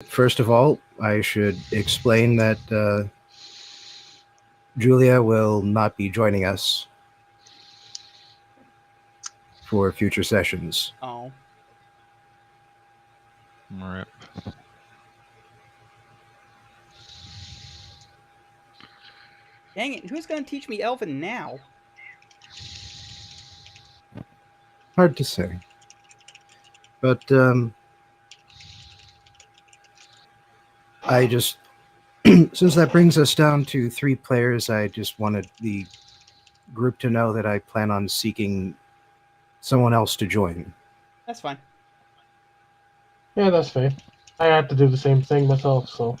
First of all, I should explain that Julia will not be joining us for future sessions. Oh. Rip. Dang it, who's going to teach me Elven now? Hard to say. But I just, since that brings us down to 3 players, I just wanted the group to know that I plan on seeking someone else to join. That's fine. Yeah, that's fair. I have to do the same thing myself, so.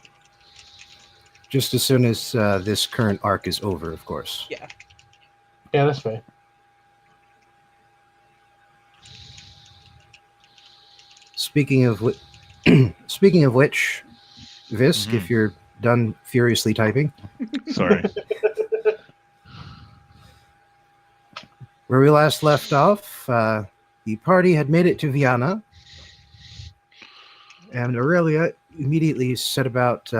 Just as soon as this current arc is over, of course. Yeah. Yeah, that's fair. Speaking of which, Visk, if you're done furiously typing. Sorry. Where we last left off, the party had made it to Vienna, and Aurelia immediately set about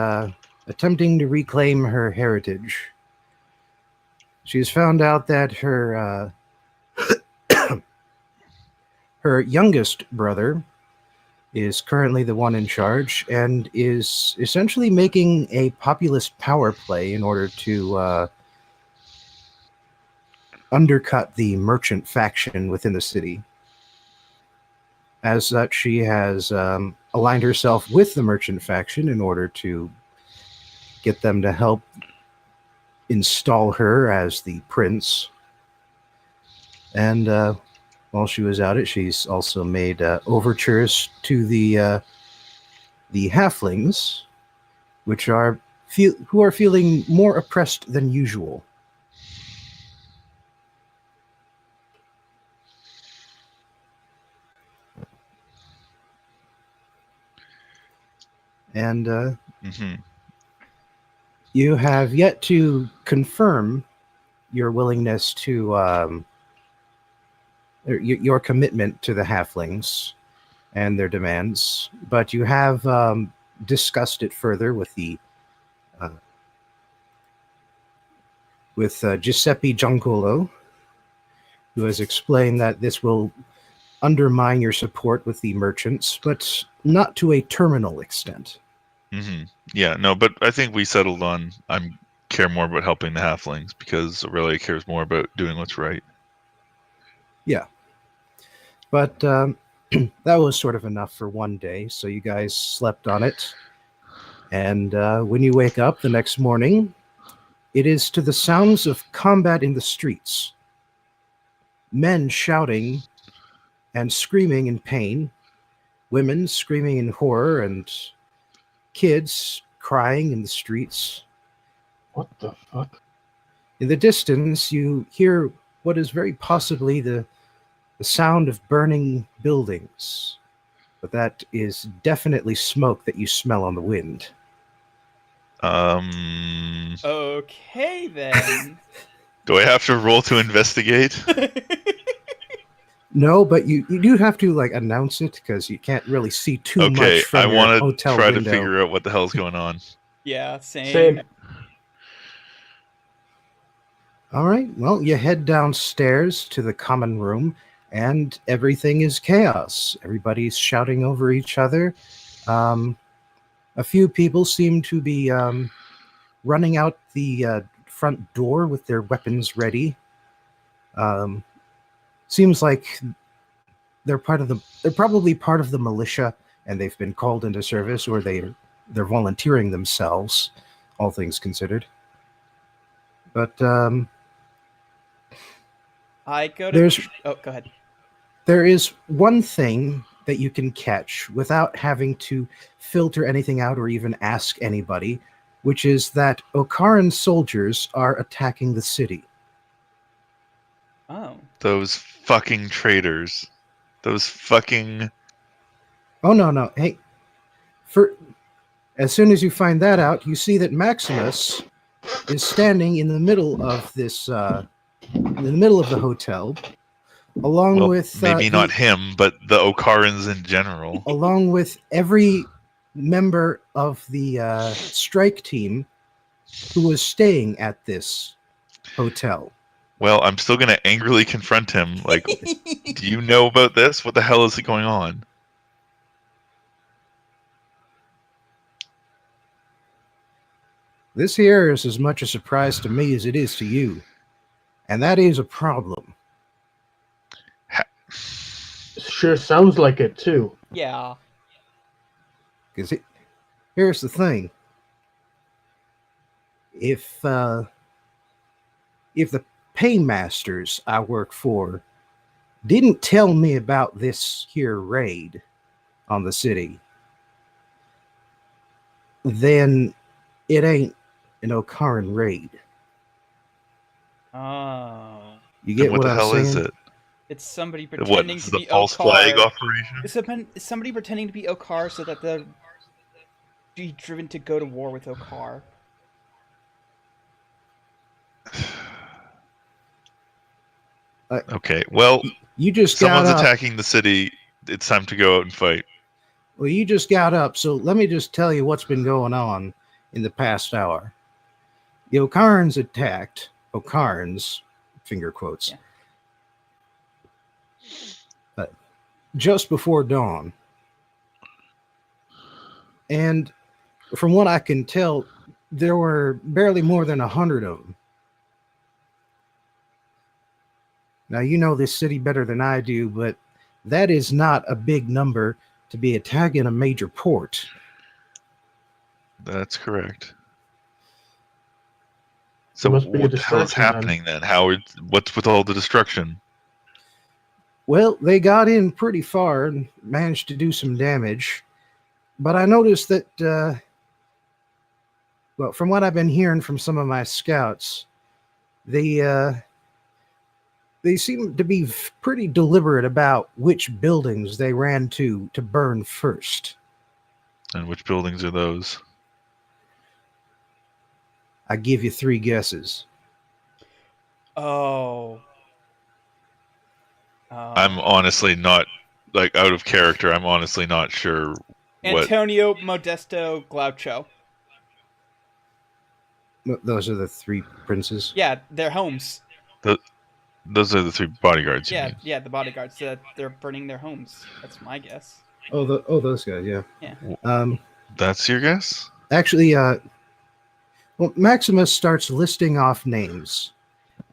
attempting to reclaim her heritage. She's found out that her her youngest brother is currently the one in charge and is essentially making a populist power play in order to undercut the merchant faction within the city. As such, she has aligned herself with the merchant faction in order to get them to help install her as the prince. And while she was at it, she's also made overtures to the halflings, which are who are feeling more oppressed than usual. And you have yet to confirm your willingness to your commitment to the halflings and their demands, but you have discussed it further with the Giuseppe Giancolo, who has explained that this will undermine your support with the merchants, but not to a terminal extent. Yeah, no, but I think we settled on I care more about helping the halflings because Aurelia cares more about doing what's right. Yeah. But that was sort of enough for one day, so you guys slept on it. And when you wake up the next morning, it is to the sounds of combat in the streets. Men shouting and screaming in pain, women screaming in horror, and kids crying in the streets. What the fuck? In the distance, you hear what is very possibly the sound of burning buildings, but that is definitely smoke that you smell on the wind. Okay, then. Do I have to roll to investigate? No, but you do have to like announce it because you can't really see too much from I your want hotel to try window. to figure out what the hell's going on. Yeah, same. Same. All right, well, you head downstairs to the common room, and everything is chaos. Everybody's shouting over each other. A few people seem to be running out the front door with their weapons ready. Seems like they're probably part of the militia, and they've been called into service, or they're volunteering themselves, all things considered. But I go to... Oh, go ahead. There is one thing that you can catch without having to filter anything out or even ask anybody, which is that Okaran soldiers are attacking the city. Oh. Those fucking traitors. Those fucking... Oh, no. Hey, as soon as you find that out, you see that Maximus is standing in the middle of this, in the middle of the hotel, along with... maybe not him, but the Okarans in general. Along with every member of the strike team who was staying at this hotel. Well, I'm still going to angrily confront him. Like, do you know about this? What the hell is going on? This here is as much a surprise to me as it is to you. And that is a problem. Sure sounds like it, too. Yeah. Because here's the thing. If the paymasters I work for didn't tell me about this here raid on the city, then it ain't an Okaran raid. Oh. You Then get what the I'm hell saying? is it? It's somebody What, pretending this to is a be false flag Okar. operation? It's somebody pretending to be Okar so that they'll be driven to go to war with Okar. Okay, well, You just got someone's up. attacking the city. It's time to go out and fight. Well, you just got up, so let me just tell you what's been going on in the past hour. The Okarans attacked. Okarans, finger quotes. Yeah. Just before dawn. And from what I can tell, there were barely more than 100 of them. Now, you know this city better than I do, but that is not a big number to be attacking a major port. That's correct. So Must be a what the hell is distraction, then. happening then? Howard, what's with all the destruction? Well, they got in pretty far and managed to do some damage. But I noticed that, well, from what I've been hearing from some of my scouts, they seem to be pretty deliberate about which buildings they ran to burn first. And which buildings are those? I give you 3 guesses. Oh. I'm honestly not, like, out of character. I'm honestly not sure what. Antonio, Modesto, Glaucho. Those are the 3 princes. Yeah, their homes. Those are the 3 bodyguards. You mean? Yeah, the bodyguards. They're burning their homes. That's my guess. Oh, those guys, yeah. Yeah. That's your guess? Actually, well, Maximus starts listing off names,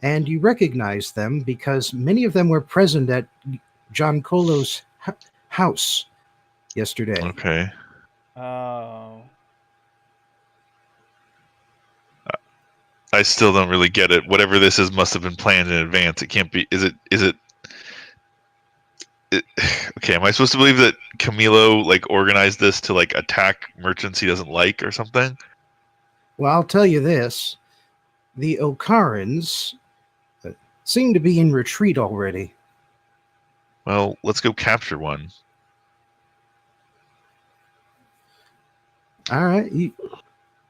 and you recognize them because many of them were present at Giancolo's house yesterday. Okay. Oh. I still don't really get it. Whatever this is must have been planned in advance. It can't be. Is it okay, am I supposed to believe that Camilo like organized this to like attack merchants he doesn't like or something? Well, I'll tell you this. The Okarans seem to be in retreat already. Well, let's go capture one. All right, you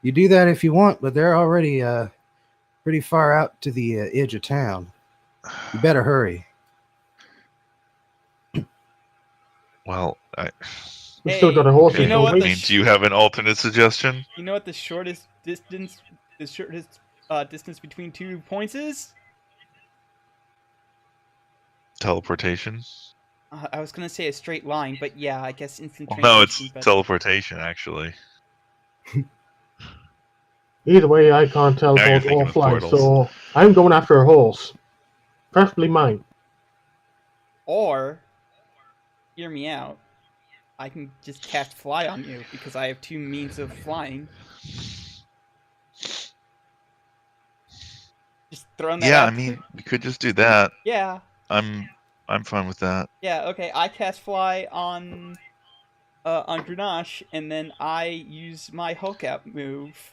do that if you want, but they're already pretty far out to the edge of town. You better hurry. Well, We still got a horse. You know what? do you have an alternate suggestion? You know what the shortest distance distance between 2 points is? Teleportation? I was gonna say a straight line, but yeah, I guess instant Well, no, it's translation, but- teleportation actually. Either way, I can't Now you're teleport thinking or of fly, portals. so I'm going after a horse. Preferably mine. Or, hear me out. I can just cast fly on you because I have 2 means of flying. Just throwing that Yeah, out I mean, we could just do that. Yeah. I'm fine with that. Yeah, okay. I cast fly on Grenache, and then I use my Hulk out move.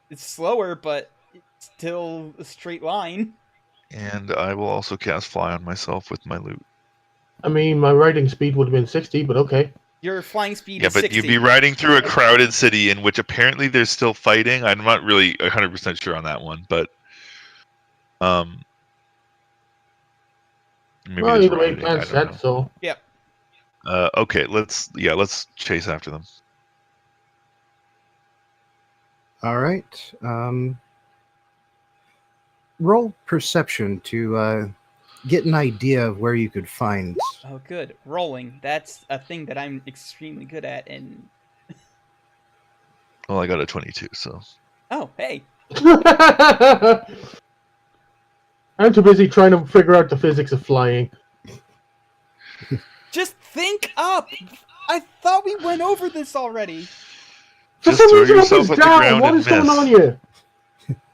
It's slower, but it's still a straight line. And I will also cast fly on myself with my loot. I mean, my riding speed would have been 60, but okay. Your flying speed Yeah, is but 60. you'd be riding through a crowded city in which apparently there's still fighting. I'm not really 100% sure on that one, but maybe Well, there's either way, rioting. I plans don't know. set, so Yep. Okay, let's chase after them. All right. Roll perception to get an idea of where you could find. Oh, good. Rolling. That's a thing that I'm extremely good at. And Well, I got a 22, so oh, hey, I'm too busy trying to figure out the physics of flying. just think up. I thought we went over this already. For just some throw reason, up yourself is at the down. ground What and is going miss. on here?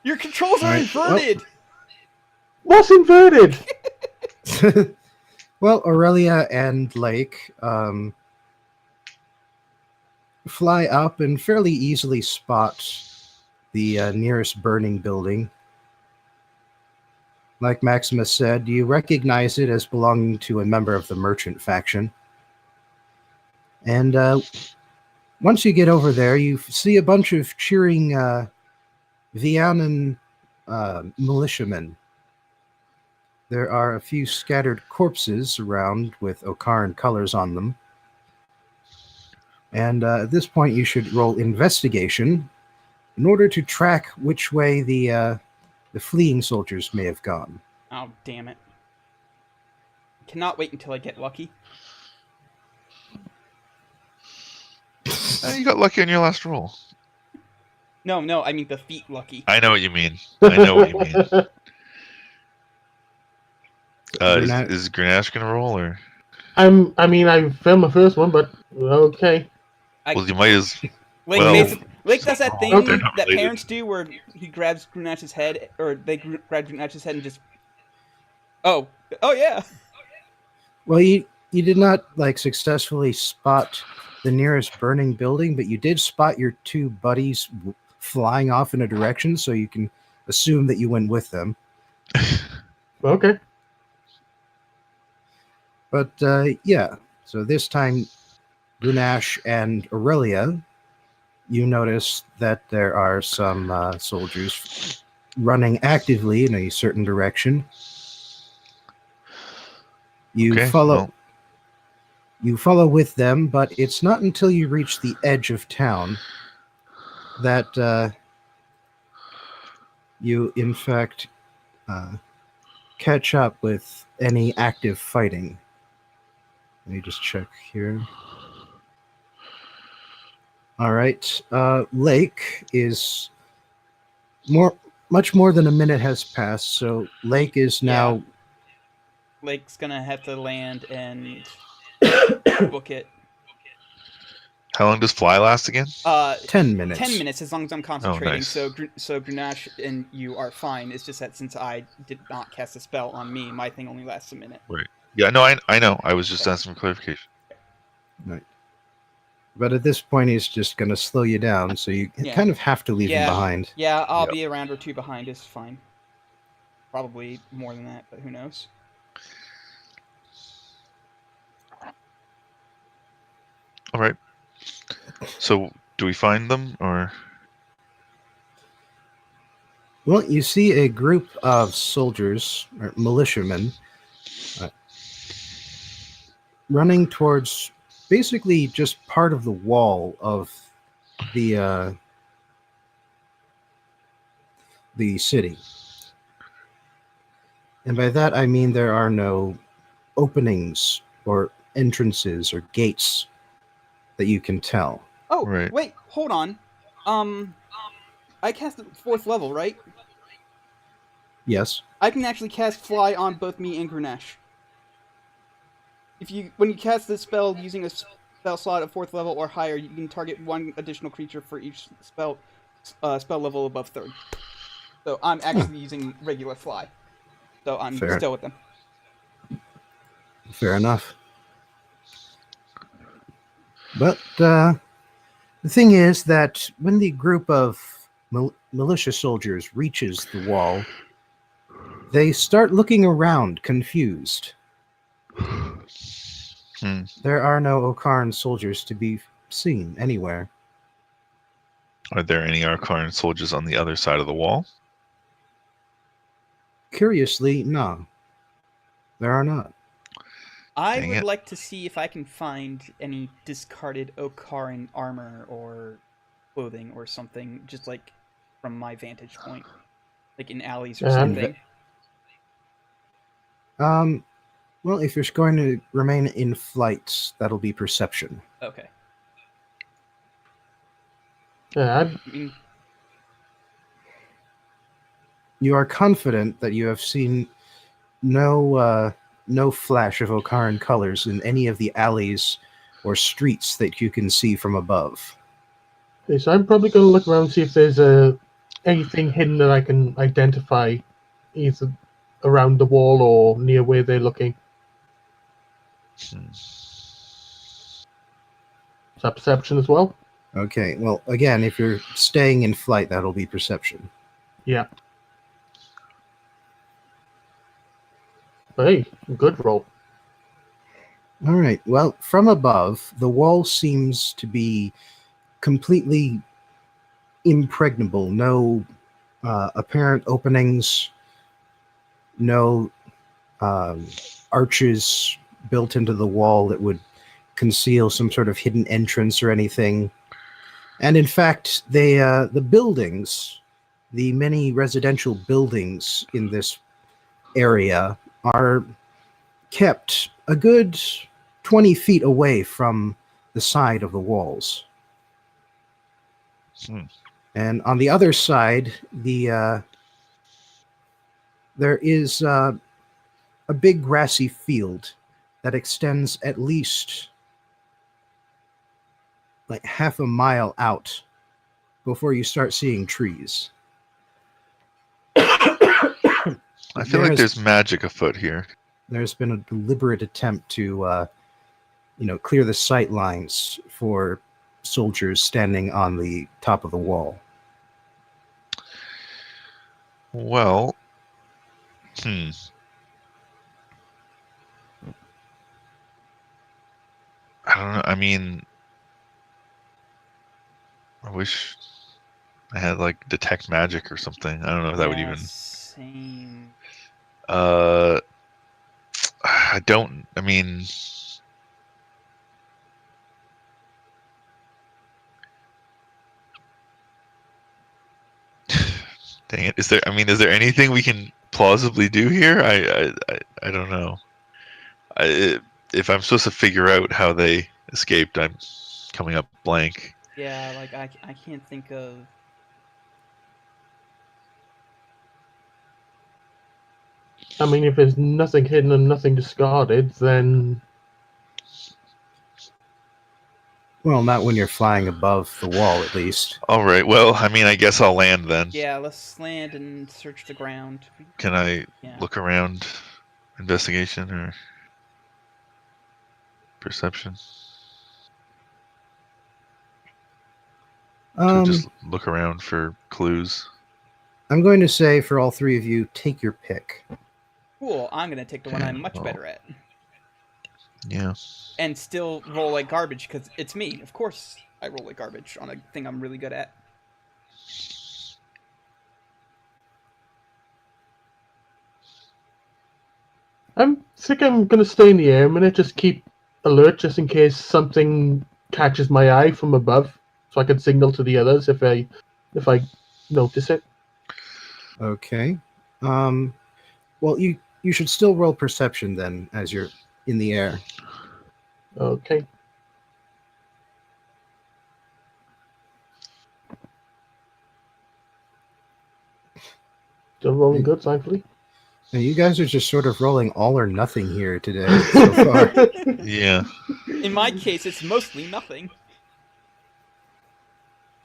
Your controls are Alright, well- inverted. What's inverted? Well, Aurelia and Lake fly up and fairly easily spot the nearest burning building. Like Maximus said, you recognize it as belonging to a member of the merchant faction. And once you get over there, you see a bunch of cheering Vianan militiamen. There are a few scattered corpses around with Okaran colors on them. And at this point, you should roll investigation in order to track which way the fleeing soldiers may have gone. Oh, damn it. Cannot wait until I get lucky. You got lucky on your last roll. No, I mean the feet lucky. I know what you mean. I know what you mean. Is Grenache gonna roll or? I failed my first one, but okay. Well, you might as. Lake, well, Lake does that thing they're not that related. parents do where he grabs Grenache's head, or they grab Grenache's head and just... Oh yeah. Well, you did not successfully spot the nearest burning building, but you did spot your two buddies flying off in a direction, so you can assume that you went with them. Okay. But yeah, so this time, Grenache and Aurelia, you notice that there are some soldiers running actively in a certain direction. You Okay, follow. well. You follow with them, but it's not until you reach the edge of town that you, in fact, catch up with any active fighting. Let me just check here. All right. Lake is much more than a minute has passed, so Lake is now. Lake's gonna have to land and book it. How long does fly last again? 10 minutes. 10 minutes, as long as I'm concentrating. nice. So Grenache and you are fine. It's just that since I did not cast a spell on me, my thing only lasts a minute. Yeah, no, I know. I was just asking for clarification. Right. But at this point, he's just going to slow you down, so you kind of have to leave him behind. Yeah, I'll Yep. be a round or two behind is fine. Probably more than that, but who knows? All right. So, do we find them or? Well, you see a group of soldiers, or militiamen, running towards basically just part of the wall of the city. And by that, I mean there are no openings or entrances or gates that you can tell. Oh, Right. wait, hold on. I cast at 4th level, right? Yes. I can actually cast Fly on both me and Grenache. When you cast this spell using a spell slot at 4th level or higher, you can target one additional creature for each spell level above 3rd. So I'm actually using regular Fly. So I'm Fair. still with them. Fair enough. But the thing is that when the group of militia soldiers reaches the wall, they start looking around, confused. There are no Okaran soldiers to be seen anywhere. Are there any Arkarn soldiers on the other side of the wall? Curiously, no. There are not. I Dang would it. like to see if I can find any discarded Okaran armor or clothing or something, just like from my vantage point, like in alleys or Um, something. Well, if you're going to remain in flight, that'll be perception. Okay. Yeah, I mean, You are confident that you have seen no flash of Okaran colors in any of the alleys or streets that you can see from above. okay, so I'm probably going to look around and see if there's anything hidden that I can identify, either around the wall or near where they're looking. Hmm. Is that perception as well? Okay, well, again, if you're staying in flight, that'll be perception. Yeah. Hey, good roll. All right, well, from above, the wall seems to be completely impregnable. No apparent openings, no arches built into the wall that would conceal some sort of hidden entrance or anything. And in fact, the buildings, the many residential buildings in this area are kept a good 20 feet away from the side of the walls. Hmm. And on the other side, there is a big grassy field that extends at least like half a mile out before you start seeing trees. I feel like there's magic afoot here. There's been a deliberate attempt to, clear the sight lines for soldiers standing on the top of the wall. Well, I don't know. I mean, I wish I had like detect magic or something. I don't know if that would even. Same. I don't. I mean, dang it. Is there? I mean, is there anything we can plausibly do here? I don't know. If I'm supposed to figure out how they escaped, I'm coming up blank. Yeah, like I can't think of. I mean, if there's nothing hidden and nothing discarded, then Well, not when you're flying above the wall, at least. All right. Well, I mean, I guess I'll land then. Yeah, let's land and search the ground. Can I Yeah. look around? Investigation or perception? To just look around for clues. I'm going to say for all three of you, take your pick. Cool. I'm gonna take the one Okay, I'm much well. better at, Yeah. and still roll like garbage because it's me. Of course, I roll like garbage on a thing I'm really good at. I think I'm going to stay in the air a minute, just keep alert just in case something catches my eye from above, so I can signal to the others if I notice it. Okay. Well, you should still roll perception then, as you're in the air. Okay. Still rolling good, thankfully. And you guys are just sort of rolling all or nothing here today so far. Yeah. In my case, it's mostly nothing.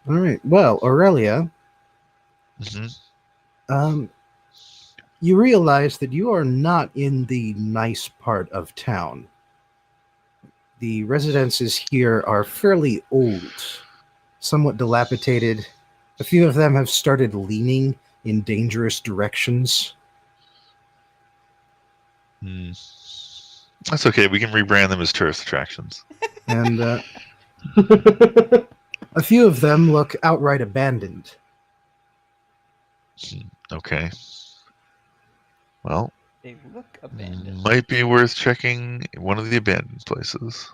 All right. Well, Aurelia, Hmm. you realize that you are not in the nice part of town. The residences here are fairly old, somewhat dilapidated. A few of them have started leaning in dangerous directions. That's okay. We can rebrand them as tourist attractions. And a few of them look outright abandoned. Okay. Well, They look abandoned. might be worth checking one of the abandoned places.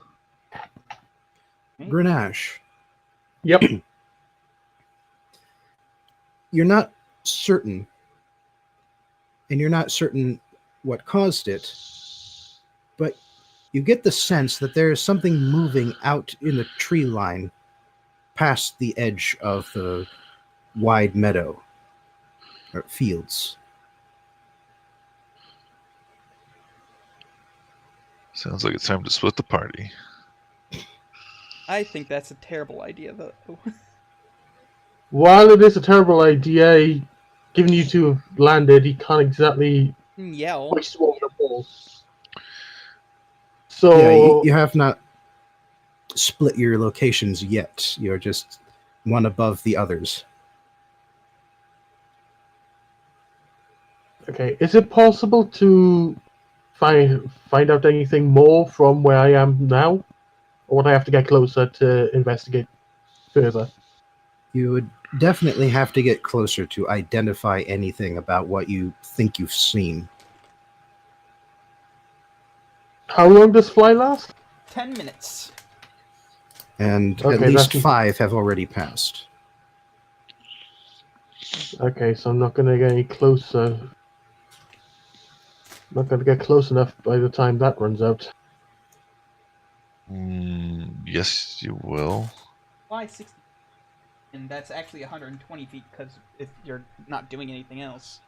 Grenache, Yep. you're not certain, and you're not certain what caused it, but you get the sense that there is something moving out in the tree line past the edge of the wide meadow or fields. Sounds like it's time to split the party. I think that's a terrible idea, though. While it is a terrible idea, given you two have landed, he can't exactly Yell. hoist you over the wall. Yeah, So you have not split your locations yet. You're just one above the others. okay, is it possible to find out anything more from where I am now, or would I have to get closer to investigate further? You would definitely have to get closer to identify anything about what you think you've seen. How long does fly last? 10 minutes. And at Okay, least that's- 5 have already passed. Okay, so I'm not going to get any closer. Not going to get close enough by the time that runs out. Yes, you will. Why 60? And that's actually 120 feet because if you're not doing anything else.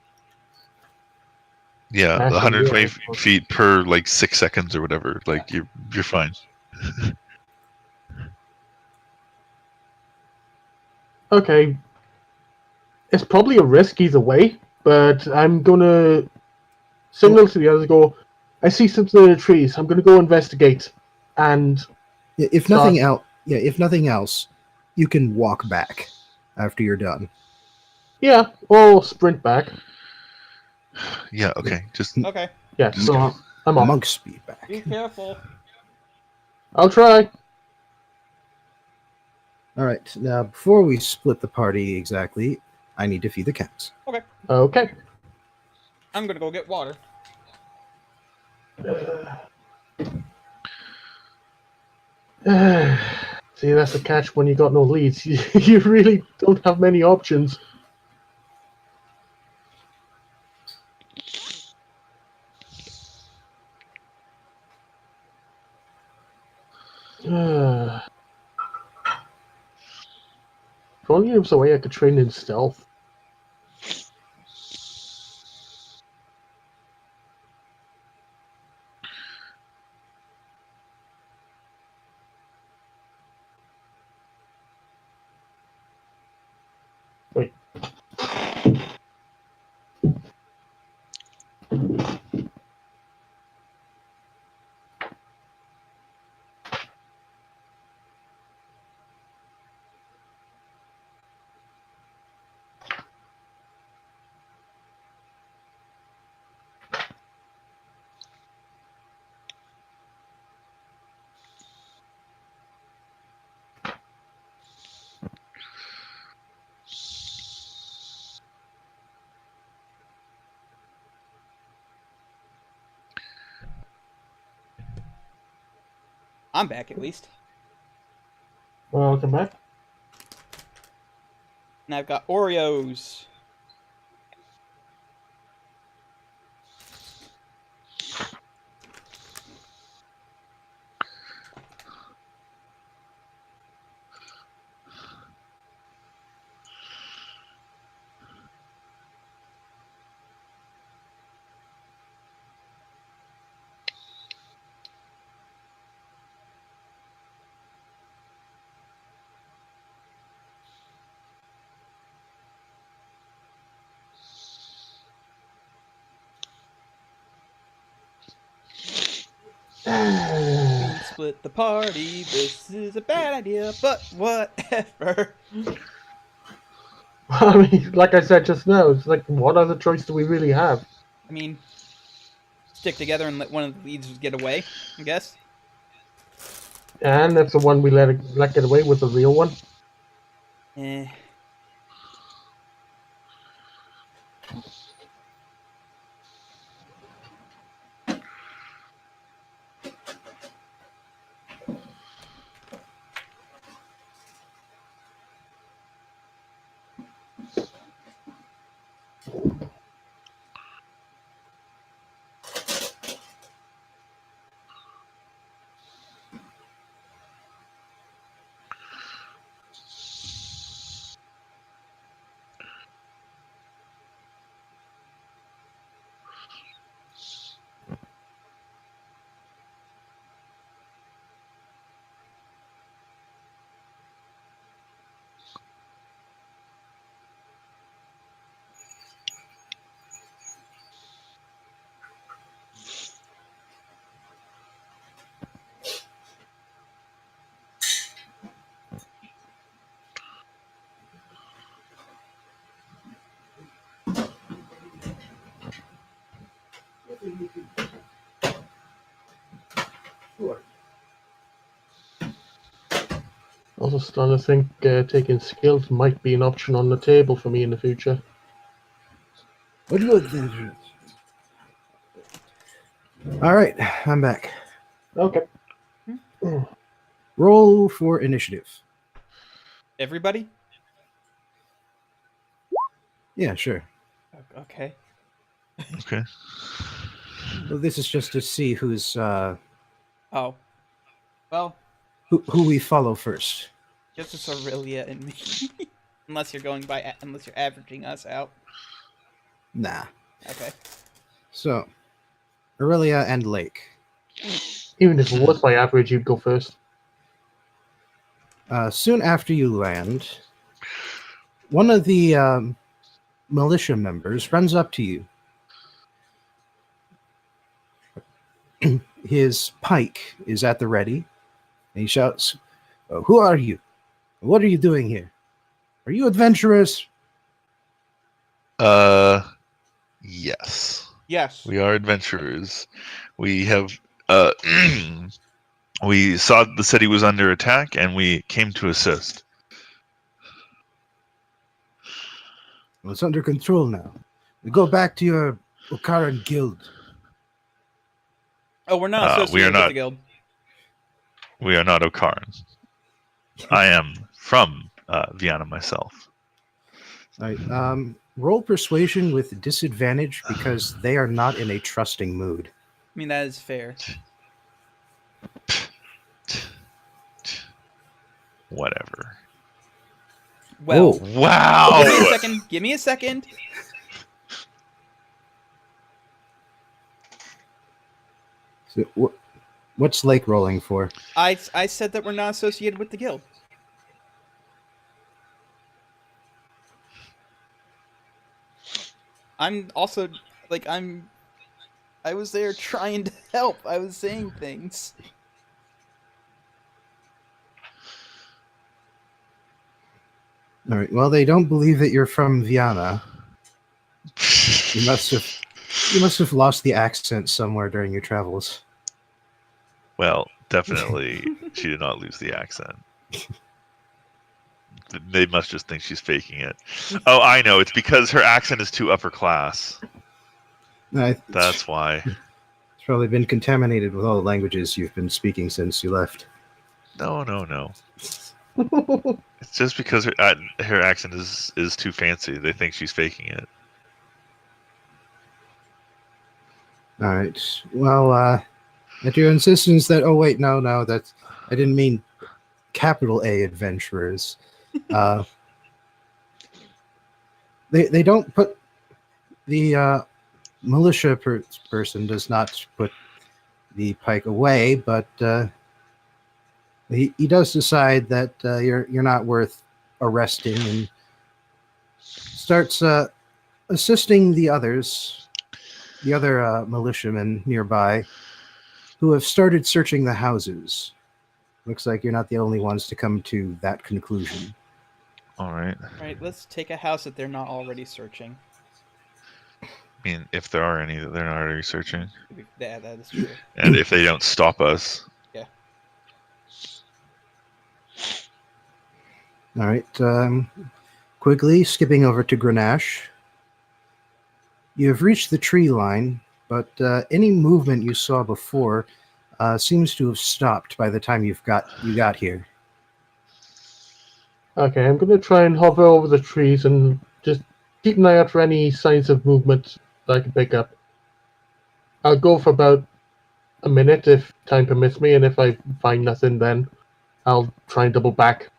Yeah, Actually, 120 yeah. feet per like 6 seconds or whatever. Like you're fine. Okay. It's probably a risk either way, but I'm going to signal to the others, go, I see something in the trees. I'm going to go investigate. And If nothing else, you can walk back after you're done. yeah, or sprint back. Yeah. Okay. Just Okay. Yeah, so I'm off. Monk speed back. Be careful. I'll try. All right. Now, before we split the party exactly, I need to feed the cats. Okay. I'm gonna go get water. See, that's the catch when you got no leads. You really don't have many options. If only there was a way I could train in stealth. Wait. I'm back at least. Welcome back. And I've got Oreos. We split the party. This is a bad idea, but whatever. I mean, like I said just now, it's like, what other choice do we really have? I mean, stick together and let one of the leads get away, I guess. And that's the one we let get away with, the real one. Eh. Also starting to think taking skills might be an option on the table for me in the future. What would All right, I'm back. Okay. Roll for initiative. Everybody? Yeah, sure. Okay. Okay. Well, this is just to see who's Oh. Well, who we follow first. guess it's Aurelia and me. unless you're averaging us out. Nah. Okay. So, Aurelia and Lake. Even if it was by average, you'd go first. Soon after you land, one of the militia members runs up to you. His pike is at the ready, and he shouts, "Who are you? What are you doing here? Are you adventurers?" Yes. Yes. We are adventurers. We have we saw the city was under attack and we came to assist. Well, it's under control now. We go back to your Okaran guild. Oh, we're not We associated are with not. the guild. We are not Okaran. I am from Vienna myself. All right. Roll persuasion with disadvantage because they are not in a trusting mood. I mean, that is fair. Whatever. Well, Oh. Wow. give me a second. Give me a second. So, what's Lake rolling for? I said that we're not associated with the guild. I'm also like I was there trying to help. I was saying things. All right. Well, they don't believe that you're from Vienna. You must have lost the accent somewhere during your travels. Well, definitely she did not lose the accent. They must just think she's faking it. Oh, I know. It's because her accent is too upper class. That's why. It's probably been contaminated with all the languages you've been speaking since you left. No. It's just because her accent is too fancy. They think she's faking it. All right. Well, at your insistence that no, that's I didn't mean capital A adventurers. They don't put the militia person does not put the pike away, but he does decide that you're not worth arresting and starts assisting the other militiamen nearby who have started searching the houses. Looks like you're not the only ones to come to that conclusion. All right. All right, let's take a house that they're not already searching. I mean, if there are any that they're not already searching, Yeah, that is true. and if they don't stop us. Yeah. All right. Quickly skipping over to Grenache. You have reached the tree line, but any movement you saw before seems to have stopped by the time you got here. Okay, I'm going to try and hover over the trees and just keep an eye out for any signs of movement that I can pick up. I'll go for about a minute if time permits me, and if I find nothing, then I'll try and double back.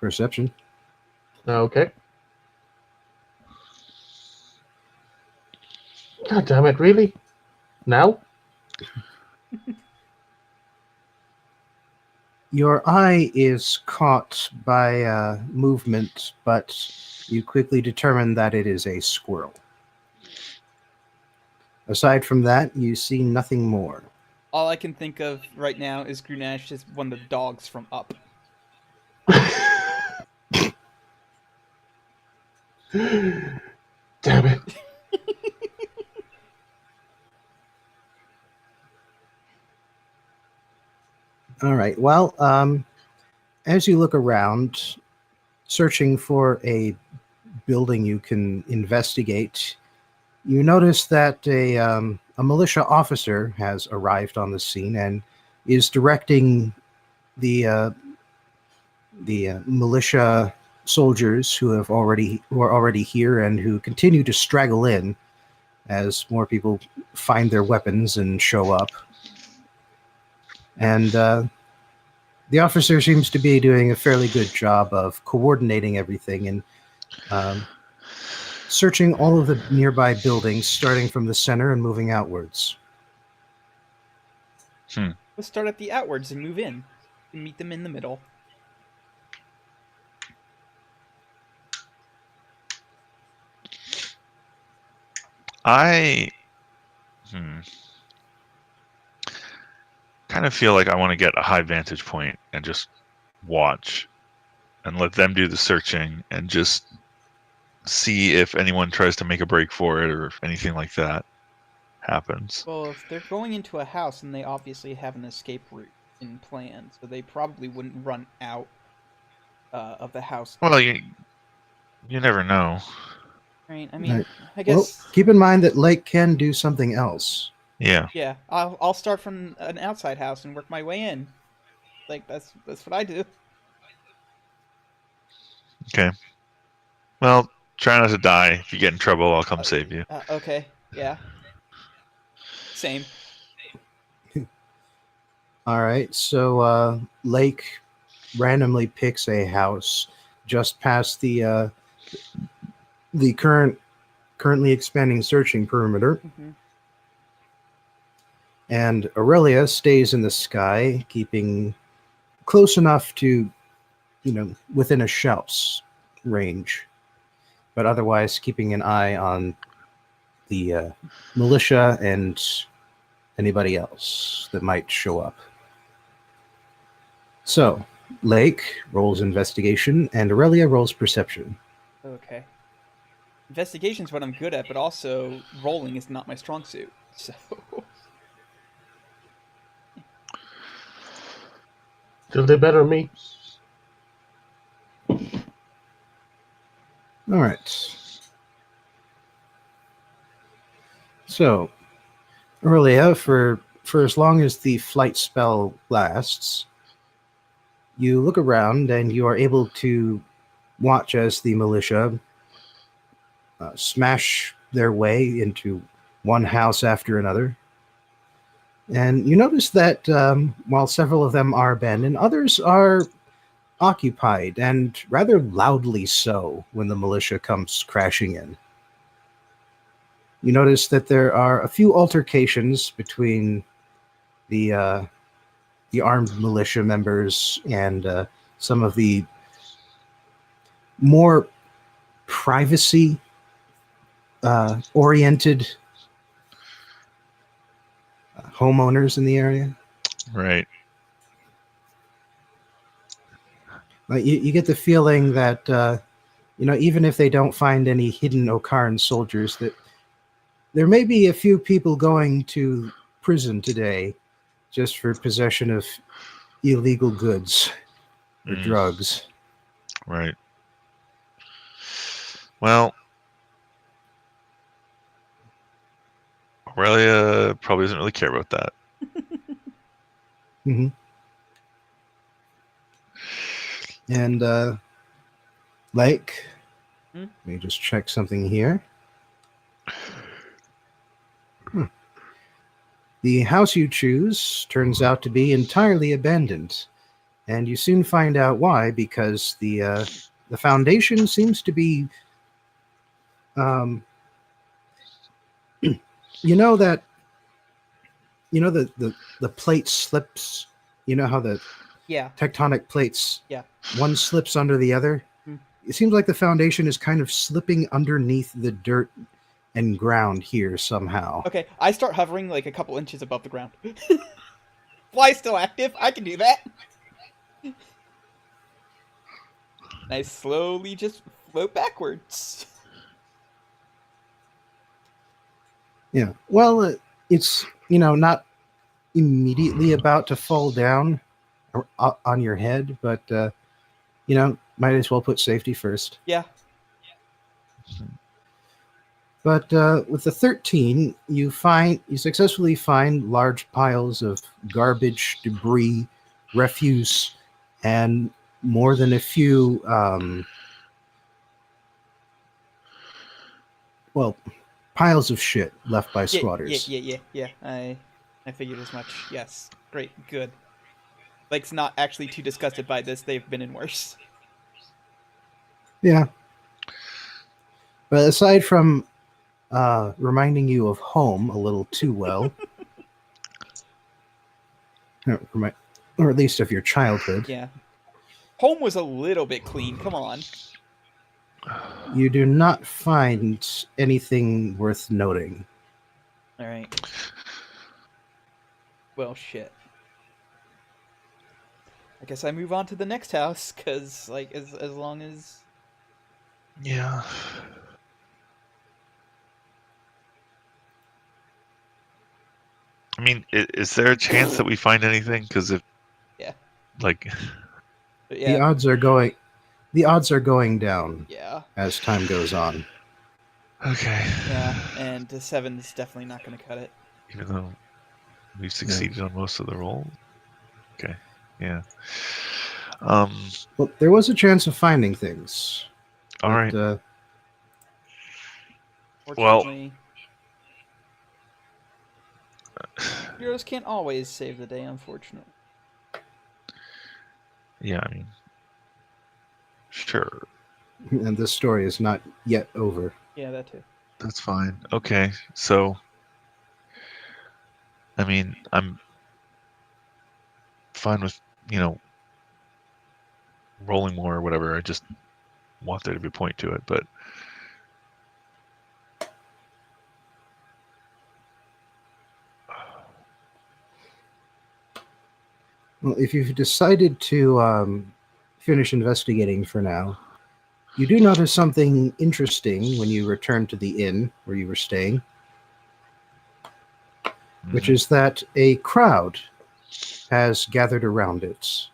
Perception. Okay. God damn it, really? Now? Your eye is caught by movement, but you quickly determine that it is a squirrel. Aside from that, you see nothing more. All I can think of right now is Grenache is one of the dogs from Up. Damn it. All right. Well, as you look around, searching for a building you can investigate, you notice that a militia officer has arrived on the scene and is directing the militia soldiers who are already here and who continue to straggle in as more people find their weapons and show up. And the officer seems to be doing a fairly good job of coordinating everything and searching all of the nearby buildings, starting from the center and moving outwards. Let's start at the outwards and move in and meet them in the middle. I kind of feel like I want to get a high vantage point and just watch and let them do the searching and just see if anyone tries to make a break for it or if anything like that happens. Well, if they're going into a house, then they obviously have an escape route in plan, so they probably wouldn't run out of the house. Well, you never know. Right? I mean, Right. I guess. Well, keep in mind that Lake can do something else. Yeah. Yeah, I'll start from an outside house and work my way in. Like that's what I do. Okay. Well, try not to die. If you get in trouble, I'll come save you. Okay, yeah. Same. All right, so Lake randomly picks a house just past the currently expanding searching perimeter, Mm-hmm. and Aurelia stays in the sky, keeping close enough to, within a shout's range, but otherwise keeping an eye on the militia and anybody else that might show up. So, Lake rolls investigation, and Aurelia rolls perception. Okay. Investigation's what I'm good at, but also rolling is not my strong suit. So Still did better than me. All right. So, Aurelia, for as long as the flight spell lasts, you look around and you are able to watch as the militia smash their way into one house after another. And you notice that while several of them are abandoned, others are occupied, and rather loudly so when the militia comes crashing in. You notice that there are a few altercations between the armed militia members and some of the more privacy oriented homeowners in the area. Right. You get the feeling that even if they don't find any hidden Okaran soldiers, that there may be a few people going to prison today just for possession of illegal goods or drugs. Right. Well, Aurelia probably doesn't really care about that. Mm-hmm. And Lake, let me just check something here. The house you choose turns out to be entirely abandoned, and you soon find out why, because the foundation seems to be, the plate slips. You know how the tectonic plates, one slips under the other. It seems like the foundation is kind of slipping underneath the dirt and ground here somehow. Okay, I start hovering like a couple inches above the ground. Fly still active. I can do that. And I slowly just float backwards. Yeah. Well, it's not immediately about to fall down, on your head, but might as well put safety first. Yeah. But with the 13, you successfully find large piles of garbage, debris, refuse, and more than a few, piles of shit left by squatters. Yeah. I figured as much. Yes. Great. Good. Lake's not actually too disgusted by this. They've been in worse. Yeah. But aside from reminding you of home a little too well, or at least of your childhood. Yeah. Home was a little bit clean. Come on. You do not find anything worth noting. All right. Well, shit. I guess I move on to the next house, because, like, as long as... Yeah. I mean, is there a chance that we find anything? Because if... Yeah. Like... But yeah. The odds are going down. Yeah. As time goes on. Okay. Yeah, and the 7 is definitely not going to cut it. Even though we've succeeded on most of the rolls. Okay. Yeah. Well, there was a chance of finding things. All right. Fortunately, heroes can't always save the day, unfortunately. Yeah, I mean, sure. And this story is not yet over. Yeah, that too. That's fine. Okay, so, I mean, I'm fine with, rolling more or whatever. I just want there to be a point to it, but... Well, if you've decided to finish investigating for now, you do notice something interesting when you return to the inn where you were staying, which is that a crowd has gathered around it,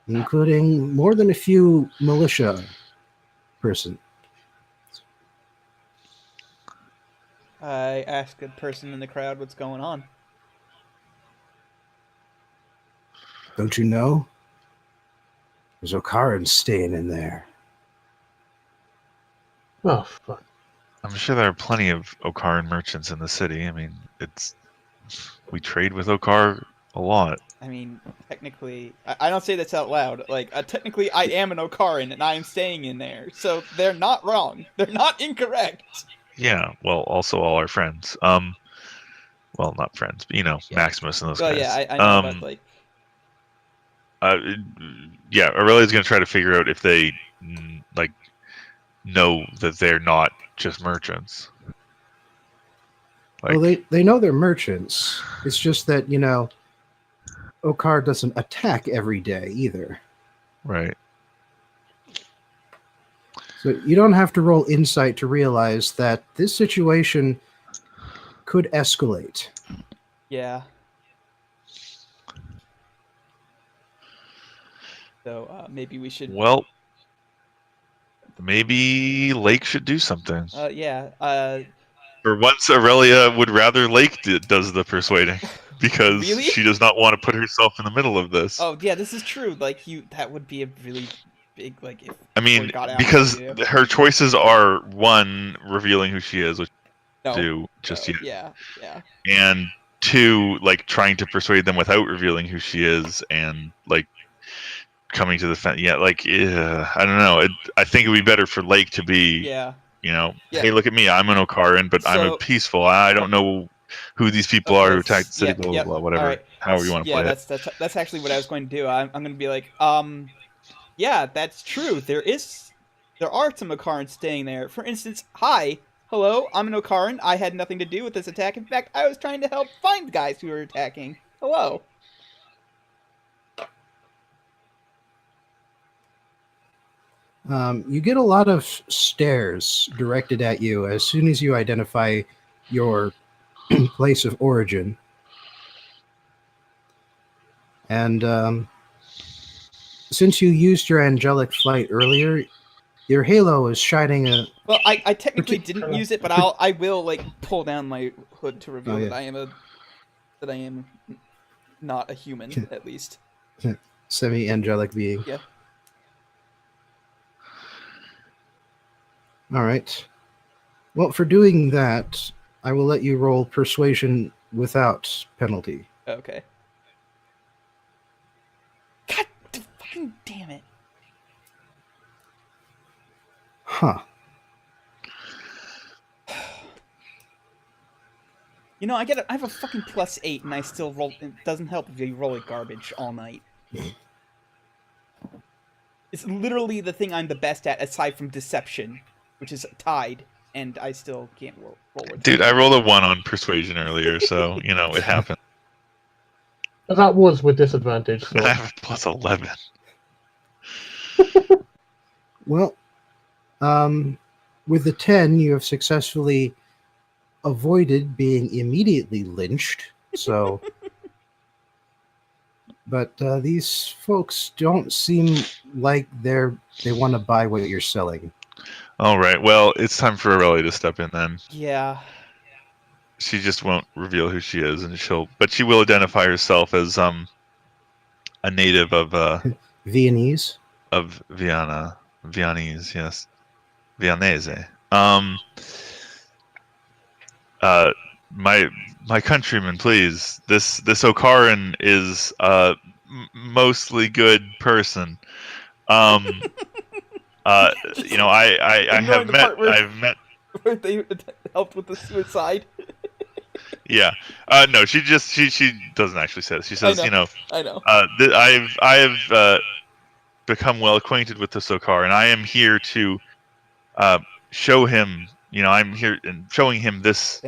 including more than a few militia persons. I asked a person in the crowd what's going on. Don't you know? There's Okarans staying in there. Oh, fuck. I'm sure there are plenty of Okaran merchants in the city. I mean, we trade with Okar a lot. I mean, technically, I don't say this out loud. Like, technically, I am an Okaran, and I am staying in there. So they're not wrong. They're not incorrect. Yeah, well, also all our friends. Well, not friends, but, Yeah. Maximus and those Well, guys. yeah, I know, but, like... yeah, Aurelia's going to try to figure out if they, know that they're not just merchants. Well, they know they're merchants. It's just that, Okar doesn't attack every day either. Right. So you don't have to roll insight to realize that this situation could escalate. Yeah. So maybe we should... Well, maybe Lake should do something. Yeah. For once, Aurelia would rather Lake does the persuading. Because Really? she does not want to put herself in the middle of this. Oh, yeah, this is true. Like, that would be a really big, like, if... I mean, word got out because about you. her choices are, one, revealing who she is, which No. do just yet. Yeah. And two, like, trying to persuade them without revealing who she is and, like, coming to the fence. Yeah, like, I don't know. I think it would be better for Lake to be, Yeah. hey, look at me. I'm an Okaran, but I'm a peaceful. I don't know who these people are who attacked the city, blah, blah, blah, whatever. Right. However you want to play it. Yeah, that's actually what I was going to do. I'm going to be like, yeah, that's true. There are some Okarans staying there. For instance, hello, I'm an Okaran. I had nothing to do with this attack. In fact, I was trying to help find guys who were attacking. Hello. You get a lot of stares directed at you as soon as you identify your place of origin. And since you used your angelic flight earlier, your halo is shining a. Well, I technically Partic- didn't use it, but I will like pull down my hood to reveal Oh, yeah. that I am not a human, at least. Semi-angelic being. Yeah. All right. Well, for doing that, I will let you roll persuasion without penalty. Okay. God fucking damn it. Huh. You know, I have a fucking +8, and I still roll. It doesn't help if you roll like garbage all night. It's literally the thing I'm the best at, aside from deception, which is tied, and I still can't roll with. Dude, I rolled a 1 on persuasion earlier, so it happened. That was with disadvantage, so I have a +11. Well, with the 10, you have successfully avoided being immediately lynched. So, but these folks don't seem like they want to buy what you're selling. All right. Well, it's time for Aurelia to step in then. Yeah. She just won't reveal who she is, and but she will identify herself as a native of Viennese. of Vienna, Viennese, yes, Viennese. My countrymen, please. This Okaran is mostly good person. I have met. I've met. Where they helped with the suicide. Yeah. No, she doesn't actually say it. She says, I know. I have become well acquainted with the Sokar, and I am here to show him. I'm here and showing him this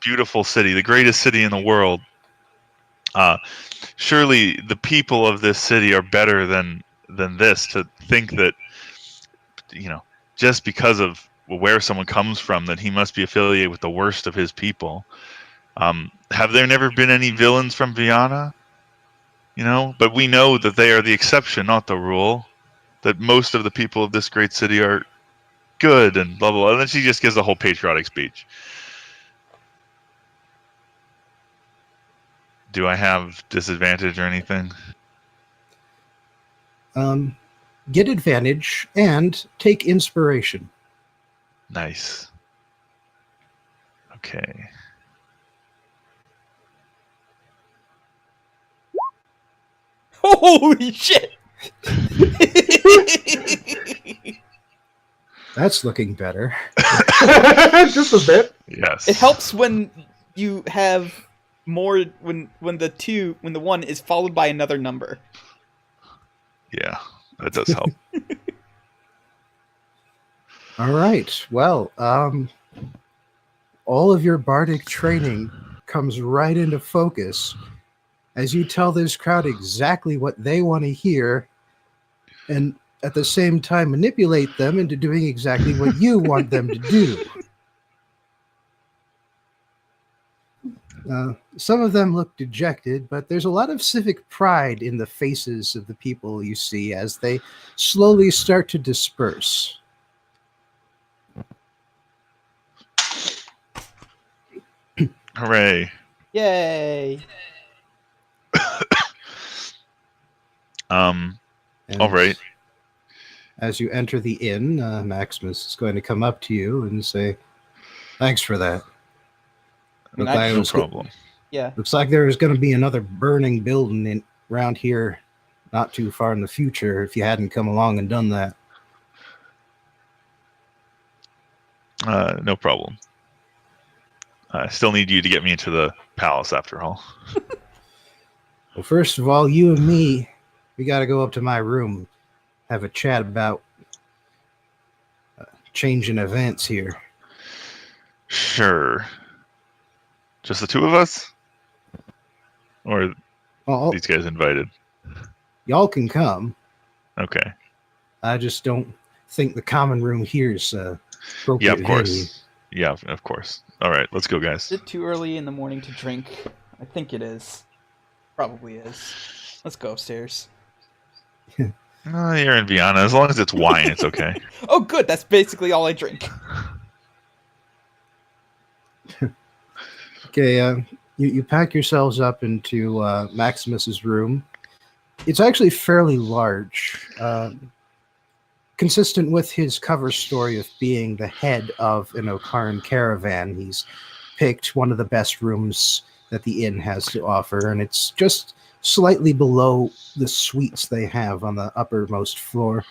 beautiful city, the greatest city in the world. Surely the people of this city are better than this. To think that, just because of where someone comes from, that he must be affiliated with the worst of his people. Have there never been any villains from Vienna? But we know that they are the exception, not the rule. That most of the people of this great city are good and blah, blah, blah. And then she just gives a whole patriotic speech. Do I have disadvantage or anything? Get advantage and take inspiration. Nice. Okay. Holy shit! That's looking better. just a bit. Yes. It helps when you have more when the 1 is followed by another number. Yeah, that does help. All right. Well, all of your bardic training comes right into focus as you tell this crowd exactly what they want to hear, and at the same time manipulate them into doing exactly what you want them to do. Some of them look dejected, but there's a lot of civic pride in the faces of the people you see as they slowly start to disperse. Hooray. Yay! And all right. As you enter the inn, Maximus is going to come up to you and say, "Thanks for that. No problem. Yeah. Looks like there's going to be another burning building around here not too far in the future if you hadn't come along and done that." No problem. I still need you to get me into the palace after all. Well, first of all, you and me, we got to go up to my room, have a chat about changing events here. Sure. Just the two of us? Or these guys invited? Y'all can come. Okay. I just don't think the common room here is appropriate. Yeah, of course. venue. Yeah, of course. All right, let's go, guys. Is it too early in the morning to drink? I think it is. Probably is. Let's go upstairs. No, you're in Vienna. As long as it's wine, it's okay. Oh, good. That's basically all I drink. Okay, you pack yourselves up into Maximus's room. It's actually fairly large, consistent with his cover story of being the head of an Okaran caravan. He's picked one of the best rooms that the inn has to offer, and it's just slightly below the suites they have on the uppermost floor.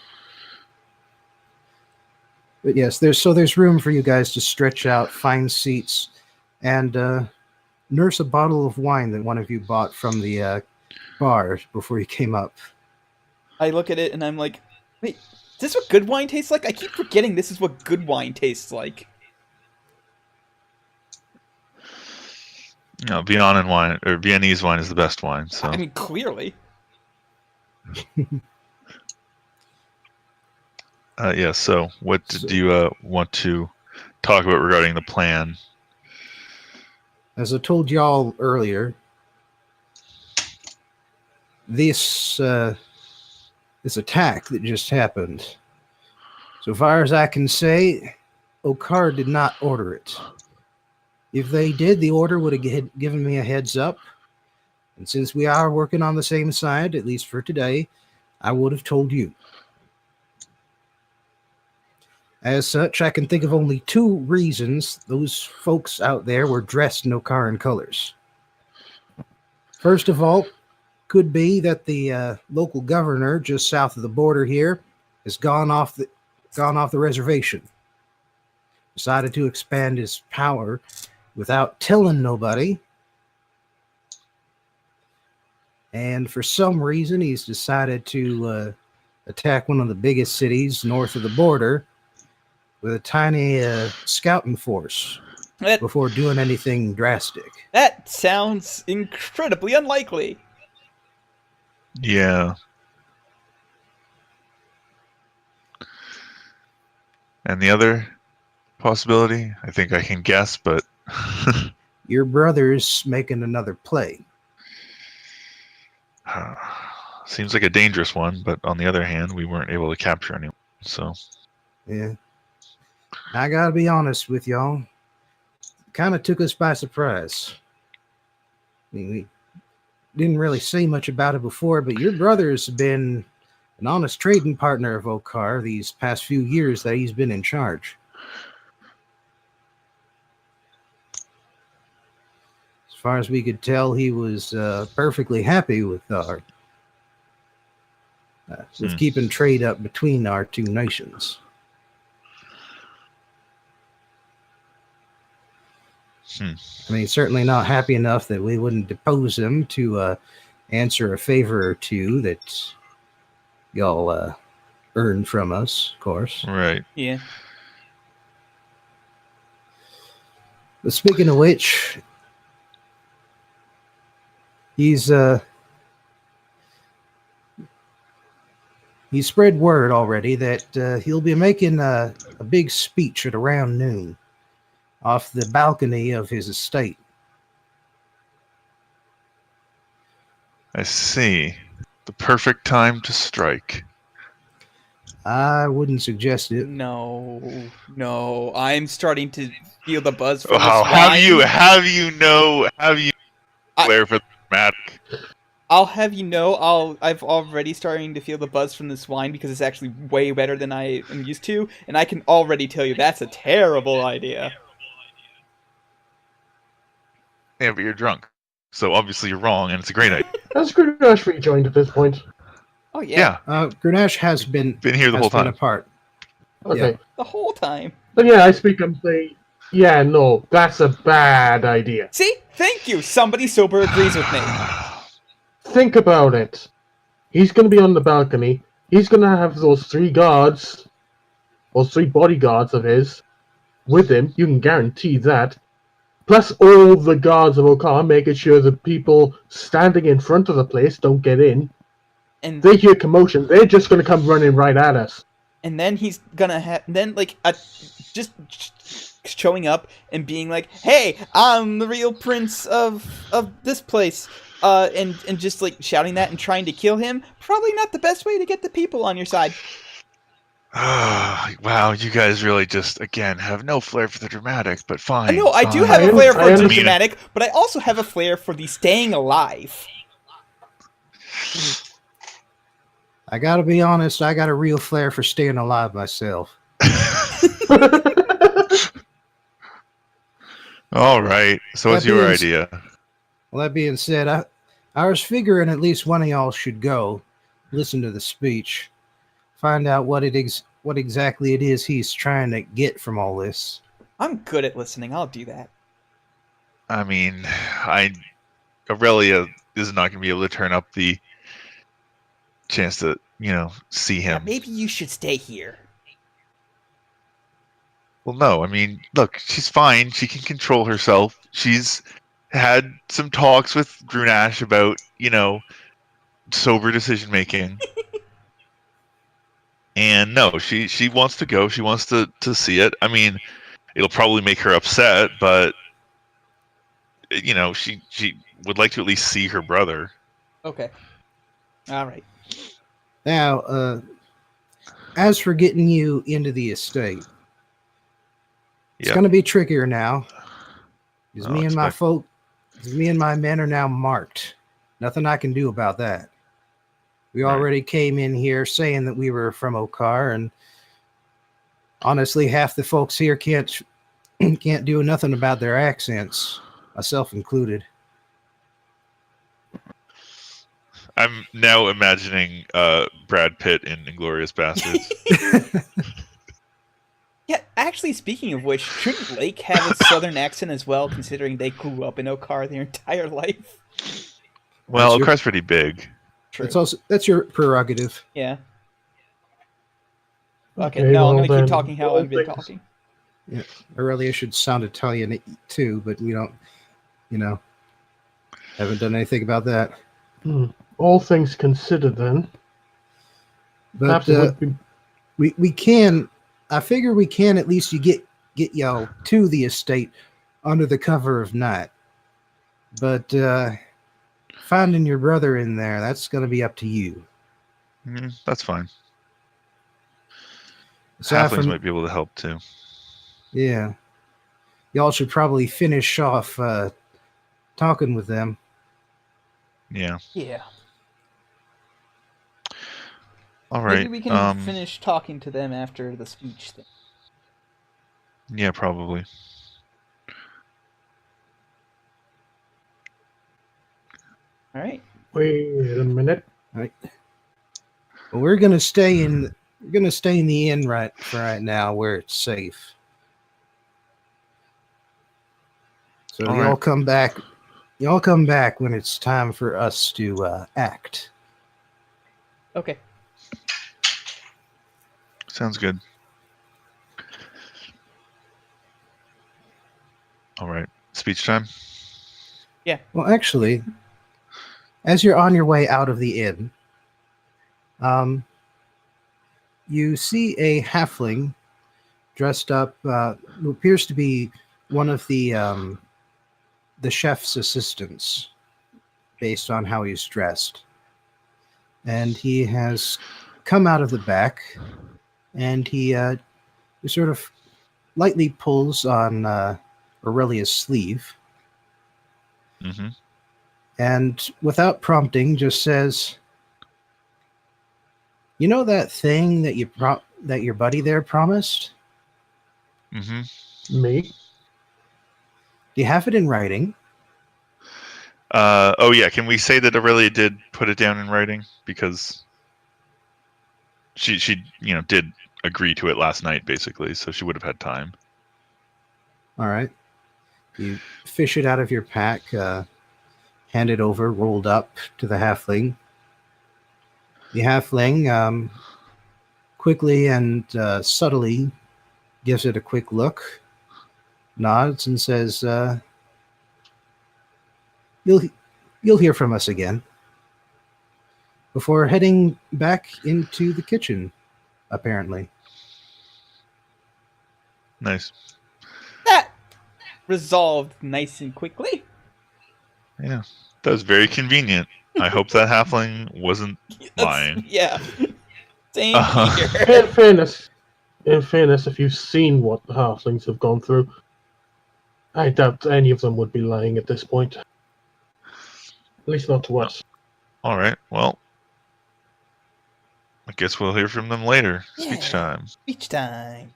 But yes, there's room for you guys to stretch out, find seats, and nurse a bottle of wine that one of you bought from the bar before you came up. I look at it and I'm like, wait, is this what good wine tastes like? I keep forgetting this is what good wine tastes like. No, Vienna wine or Viennese wine is the best wine. So I mean, clearly. yeah. So what do you want to talk about regarding the plan? As I told y'all earlier, this attack that just happened, so far as I can say, Okar did not order it. If they did, the order would have given me a heads up. And since we are working on the same side, at least for today, I would have told you. As such, I can think of only two reasons those folks out there were dressed in Okaran colors. First of all, could be that the local governor just south of the border here has gone off the reservation. Decided to expand his power without telling nobody. And for some reason, he's decided to attack one of the biggest cities north of the border with a tiny scouting force before doing anything drastic. That sounds incredibly unlikely. Yeah. And the other possibility, I think I can guess, but Your brother's making another play. seems like a dangerous one. But on the other hand, we weren't able to capture anyone. So Yeah. I gotta be honest with y'all. Kind of took us by surprise. I mean, we didn't really say much about it before, but your brother's been an honest trading partner of Okar these past few years that he's been in charge. As far as we could tell, he was perfectly happy with our keeping trade up between our two nations. I mean, certainly not happy enough that we wouldn't depose him to answer a favor or two that y'all earned from us, of course. right. Yeah. But speaking of which, he spread word already that he'll be making a big speech at around noon off the balcony of his estate. I see. The perfect time to strike. I wouldn't suggest it. No. I'm starting to feel the buzz from Wow, this wine. have you declare for the dramatic? I'll have you know, I've already starting to feel the buzz from this wine because it's actually way better than I am used to, and I can already tell you that's a terrible idea. Yeah, but you're drunk. So obviously you're wrong, and it's a great idea. Has Grenache rejoined at this point? Oh yeah, Grenache has been here the whole time. apart. Okay. Yeah. the whole time. Then yeah, I speak and say, yeah, no, that's a bad idea. See? Thank you! Somebody sober agrees with me. Think about it. He's going to be on the balcony. He's going to have those three guards, those three bodyguards of his, with him. You can guarantee that. Plus all the guards of Okar, making sure the people standing in front of the place don't get in. And They hear commotion. They're just going to come running right at us. and then he's gonna have just showing up and being like, "Hey, I'm the real prince of this place. and just like shouting that and trying to kill him, probably not the best way to get the people on your side. Wow, you guys really just again have no flair for the dramatic, but fine. No, I do fine. have a flair for I the understand. dramatic, but I also have a flair for the staying alive. I gotta be honest, I got a real flair for staying alive myself. All right. So what's That your being- idea? Well, that being said, I was figuring at least one of y'all should go listen to the speech, find out what exactly it is he's trying to get from all this. I'm good at listening. I'll do that. I mean, Aurelia is not going to be able to turn up the chance to, see Yeah, him. maybe you should stay here. Well, no. I mean, look, she's fine. She can control herself. She's had some talks with Drunash about, sober decision making. And no, she wants to go. She wants to see it. I mean, it'll probably make her upset, but she would like to at least see her brother. Okay. All right. Now, as for getting you into the estate, it's Yeah. going to be trickier now. Because I'll me and my expect- folk, me and my men are now marked. Nothing I can do about that. We Right. already came in here saying that we were from Okar, and honestly, half the folks here can't do nothing about their accents, myself included. I'm now imagining Brad Pitt in Inglourious Bastards. Yeah, actually, speaking of which, shouldn't Lake have a southern accent as well, considering they grew up in Okar their entire life? Well, That's your- Okar's pretty big. True. That's your prerogative. Yeah. Okay, Okay, no, I'm well gonna keep then, talking how all I've been things- talking. Aurelia should sound Italian too, but we don't, haven't done anything about that. All things considered, then, But perhaps it would be. we can. I figure we can at least get y'all to the estate under the cover of night. But finding your brother in there, that's going to be up to you. That's fine. Aside Halflings from- might be able to help too. Yeah, y'all should probably finish off talking with them. Yeah. Yeah. All right. Maybe we can finish talking to them after the speech thing. Yeah, probably. All right. Wait a minute. Well, we're gonna stay in the inn right now where it's safe. So All y'all right. come back. Y'all come back when it's time for us to act. Okay. Sounds good. All right. Speech time. Well, actually, as you're on your way out of the inn, you see a halfling dressed up, who appears to be one of the chef's assistants, based on how he's dressed. And he has come out of the back, and he sort of lightly pulls on Aurelia's sleeve, Mm-hmm. and without prompting, just says, "You know that thing that that your buddy there promised? Mm-hmm. Me? Do you have it in writing?" Oh yeah. Can we say that Aurelia did put it down in writing because she did agree to it last night basically, so she would have had time. All right. You fish it out of your pack, hand it over, rolled up to the halfling. The halfling quickly and subtly gives it a quick look, nods, and says, "You'll hear from us again." Before heading back into the kitchen, apparently. Nice. That resolved nice and quickly. Yeah. That was very convenient. I hope that halfling wasn't lying. Yeah. Same here. In fairness, if you've seen what the halflings have gone through, I doubt any of them would be lying at this point. At least not to us. All right. Well, I guess we'll hear from them later. Speech Yeah. time. Speech time.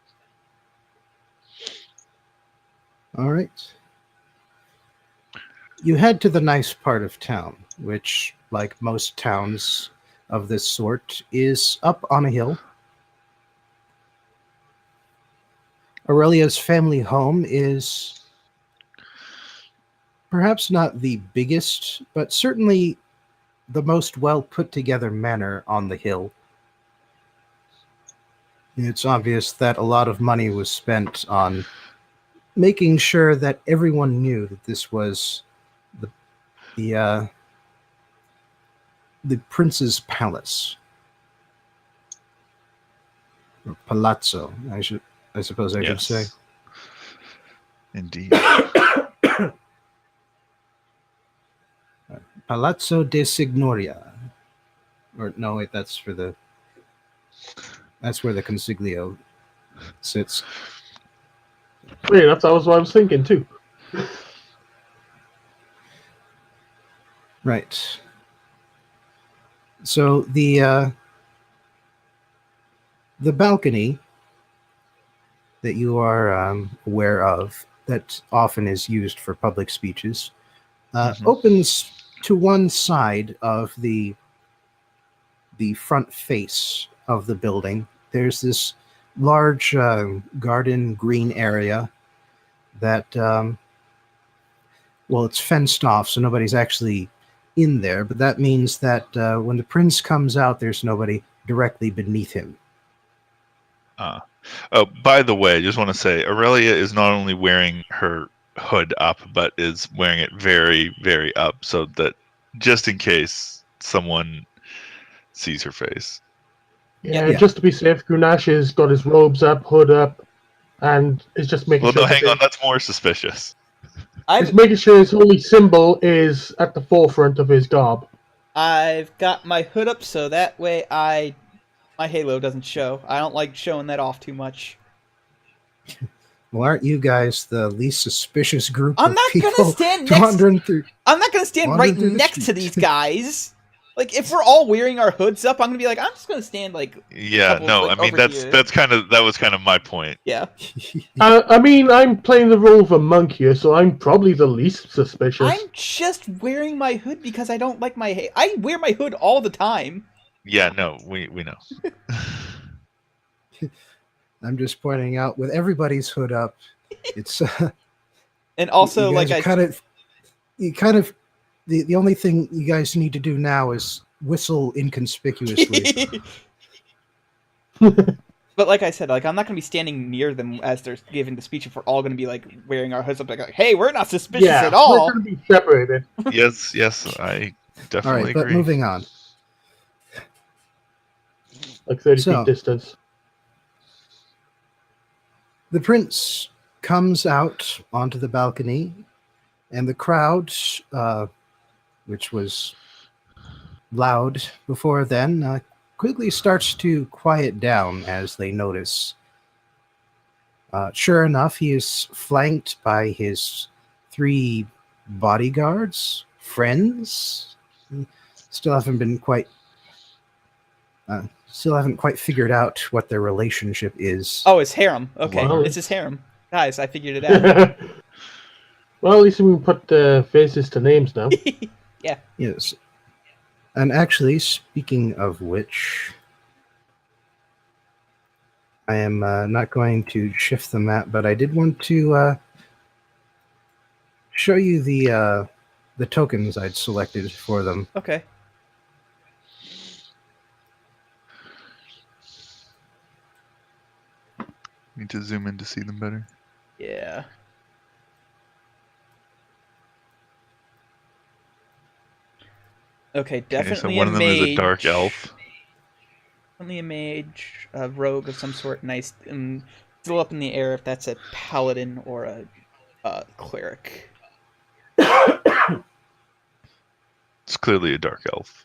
All right. You head to the nice part of town, which, like most towns of this sort, is up on a hill. Aurelia's family home is perhaps not the biggest, but certainly the most well put together manor on the hill. It's obvious that a lot of money was spent on making sure that everyone knew that this was the prince's palace, or palazzo. I suppose I should say. Indeed. Palazzo de Signoria. Or no, wait, that's where the consiglio sits. Yeah, that's what I was thinking too. Right. So the balcony that you are aware of, that often is used for public speeches, opens to one side of the front face of the building. There's this large garden green area that, well, it's fenced off, so nobody's actually in there, but that means that when the prince comes out, there's nobody directly beneath him. Oh, by the way, I just want to say Aurelia is not only wearing her hood up, but is wearing it very, very up, so that just in case someone sees her face. Yeah, just to be safe, Grenache has got his robes up, hood up, and is just making sure. Well, no, hang on, that's more suspicious. He's making sure his holy symbol is at the forefront of his garb. I've got my hood up so that way my halo doesn't show. I don't like showing that off too much. Well, aren't you guys the least suspicious group I'm of not people gonna stand wandering through? I'm not gonna stand right next to these guys. Like, if we're all wearing our hoods up, I'm gonna be like, I'm just gonna stand like. Yeah, no, I mean that was kind of my point. Yeah. I mean, I'm playing the role of a monk here, so I'm probably the least suspicious. I'm just wearing my hood because I don't like my hair. I wear my hood all the time. Yeah, no, we know. I'm just pointing out, with everybody's hood up, it's and also like the only thing you guys need to do now is whistle inconspicuously. But like I said, like, I'm not gonna be standing near them as they're giving the speech if we're all gonna be like wearing our hoods up, like, hey, we're not suspicious at all. We're gonna be separated. yes, I definitely agree. But moving on. Like 30 feet distance. The prince comes out onto the balcony, and the crowd, which was loud before then, quickly starts to quiet down as they notice. Sure enough, he is flanked by his 3 bodyguards, friends. Still haven't quite figured out what their relationship is. Oh, it's harem. Okay, Wow. It's his harem. Guys, I figured it out. Well, at least we can put faces to names now. Yeah. Yes. And actually, speaking of which, I am not going to shift the map, but I did want to show you the tokens I'd selected for them. Okay. Need to zoom in to see them better. Yeah. Okay, definitely so one a of them mage. is a dark elf. Definitely a mage, a rogue of some sort. Nice, and still up in the air if that's a paladin or a cleric. It's clearly a dark elf.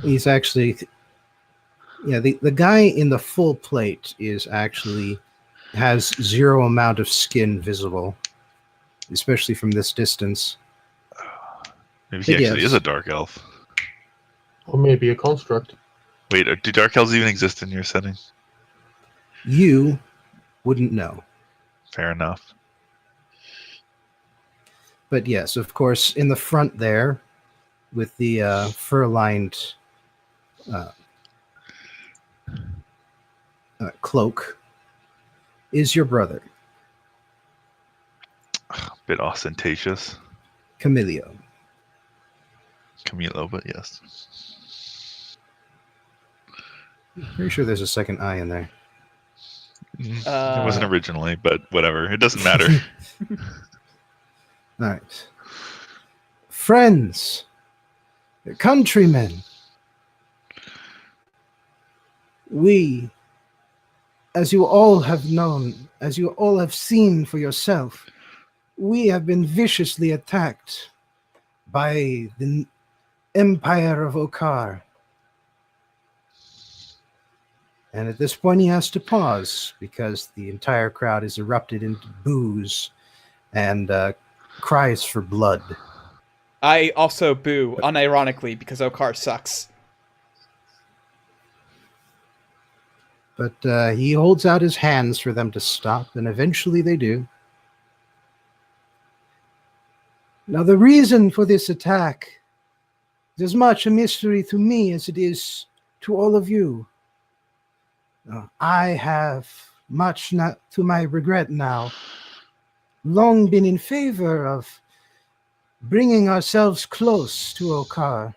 He's actually, yeah, the guy in the full plate is actually has zero amount of skin visible, especially from this distance. Maybe he But actually is yes. a dark elf. Or maybe a construct. Wait, do dark elves even exist in your setting? You wouldn't know. Fair enough. But yes, of course, in the front there, with the fur-lined cloak, is your brother, Bit ostentatious. Camilio. Camilo, but yes. Pretty sure there's a second I in there. It wasn't originally, but whatever. It doesn't matter. All right. Friends, countrymen, we, as you all have known, as you all have seen for yourself, we have been viciously attacked by the Empire of Okar. And at this point, he has to pause because the entire crowd is erupted into boos and cries for blood. I also boo, unironically, because Okar sucks. But he holds out his hands for them to stop, and eventually they do. Now, the reason for this attack is as much a mystery to me as it is to all of you. I have, much not to my regret now, long been in favor of bringing ourselves close to Okar,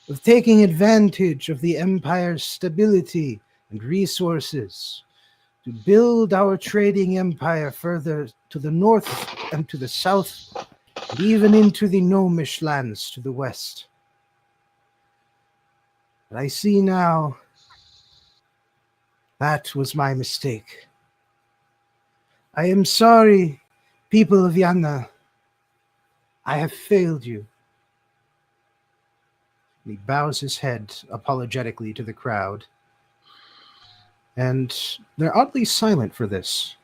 of taking advantage of the Empire's stability and resources to build our trading empire further to the north and to the south, and even into the Gnomish lands to the west. But I see now that was my mistake. I am sorry, people of Yana. I have failed you. He bows his head apologetically to the crowd. And they're oddly silent for this.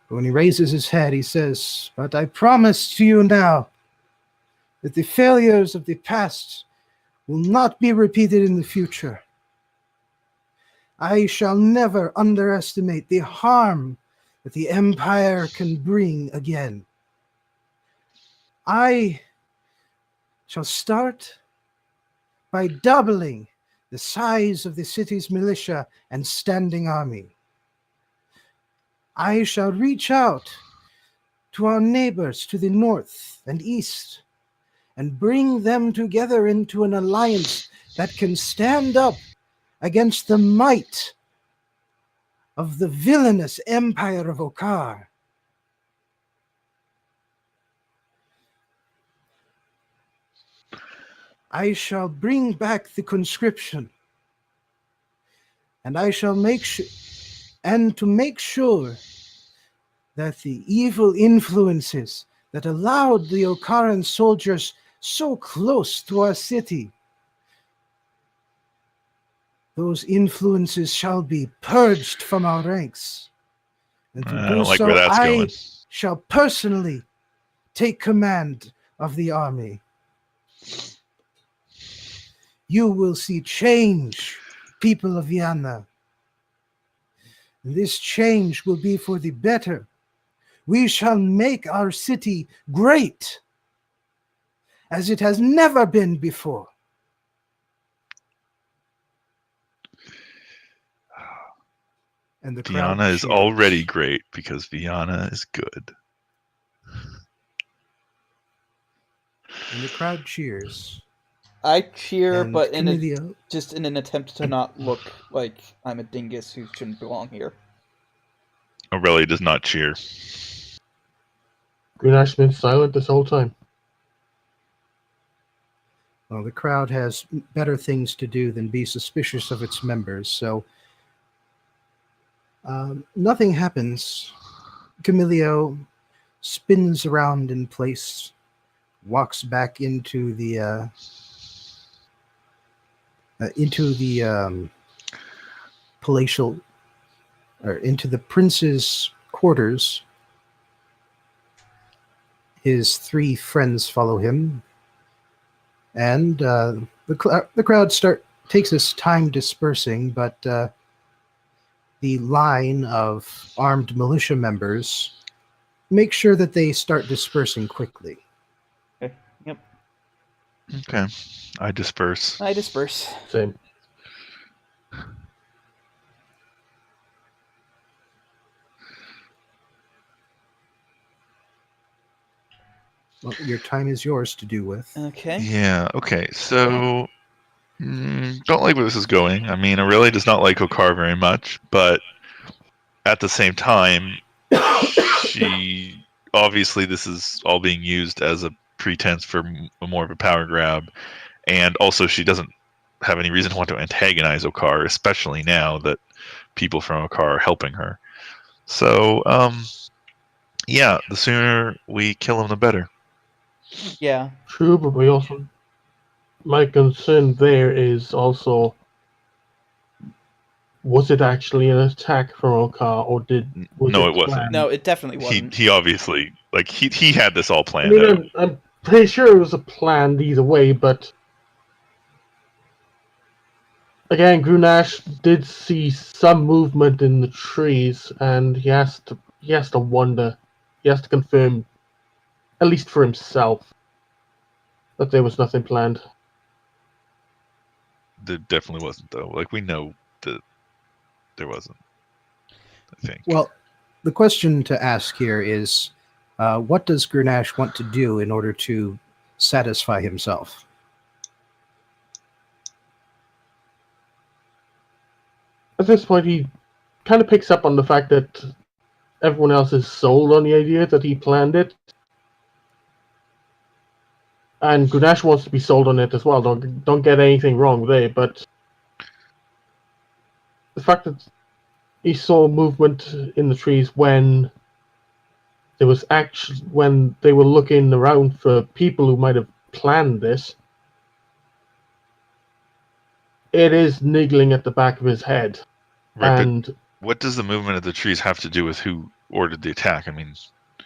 But when he raises his head, he says, "But I promise to you now that the failures of the past will not be repeated in the future. I shall never underestimate the harm that the Empire can bring again. I shall start by doubling the size of the city's militia and standing army. I shall reach out to our neighbors to the north and east and bring them together into an alliance that can stand up against the might of the villainous Empire of Okar. I shall bring back the conscription, and I shall make sure that the evil influences that allowed the Okaran soldiers so close to our city, those influences shall be purged from our ranks. And to I do don't like so, where that's I going. shall personally take command of the army. You will see change, people of Yana. This change will be for the better. We shall make our city great, as it has never been before. And the crowd Viana is cheers. already great because Viana is good. And the crowd cheers. I cheer, And but Camilio, just in an attempt to not look like I'm a dingus who shouldn't belong here. Aurelia does not cheer. Greenash's been silent this whole time. well, the crowd has better things to do than be suspicious of its members, so nothing happens Camilio spins around in place, walks back into the palatial, or into the prince's quarters. His three friends follow him, and the crowd takes its time dispersing, but the line of armed militia members make sure that they start dispersing quickly. Okay. Yep. Okay. I disperse. I disperse. Same. Well, your time is yours to do with. Okay. Yeah, okay. So, don't like where this is going. I mean, Aurelia does not like Okar very much, but at the same time, she obviously this is all being used as a pretense for more of a power grab, and also she doesn't have any reason to want to antagonize Okar, especially now that people from Okar are helping her. So, yeah, the sooner we kill him, the better. Yeah. True, but we also... My concern there is also... Was it actually an attack from Okar, or No, it wasn't. No, it definitely wasn't. He obviously, like, he had this all I planned mean, out. I'm pretty sure it was a plan either way, but... Again, Grunash did see some movement in the trees, and he has to wonder, he has to confirm, at least for himself, that there was nothing planned. There definitely wasn't, though. Like, we know that there wasn't, I think. Well, the question to ask here is, what does Grunash want to do in order to satisfy himself? At this point, he kind of picks up on the fact that everyone else is sold on the idea that he planned it. And Grunash wants to be sold on it as well. Don't get anything wrong there, but the fact that he saw movement in the trees when when they were looking around for people who might have planned this, it is niggling at the back of his head. Right, And but what does the movement of the trees have to do with who ordered the attack? I mean, it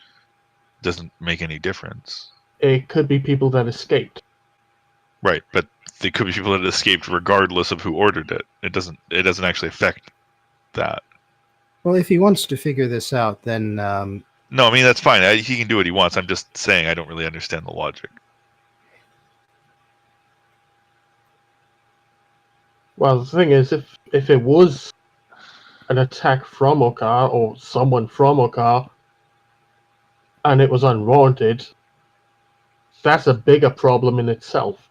doesn't make any difference. it could be people that escaped. Right, but they could be people that escaped regardless of who ordered it. It doesn't actually affect that. Well, if he wants to figure this out, then No, I mean, that's fine. He can do what he wants. I'm just saying I don't really understand the logic. Well, the thing is, if it was an attack from Okar or someone from Okar, and it was unwarranted, that's a bigger problem in itself.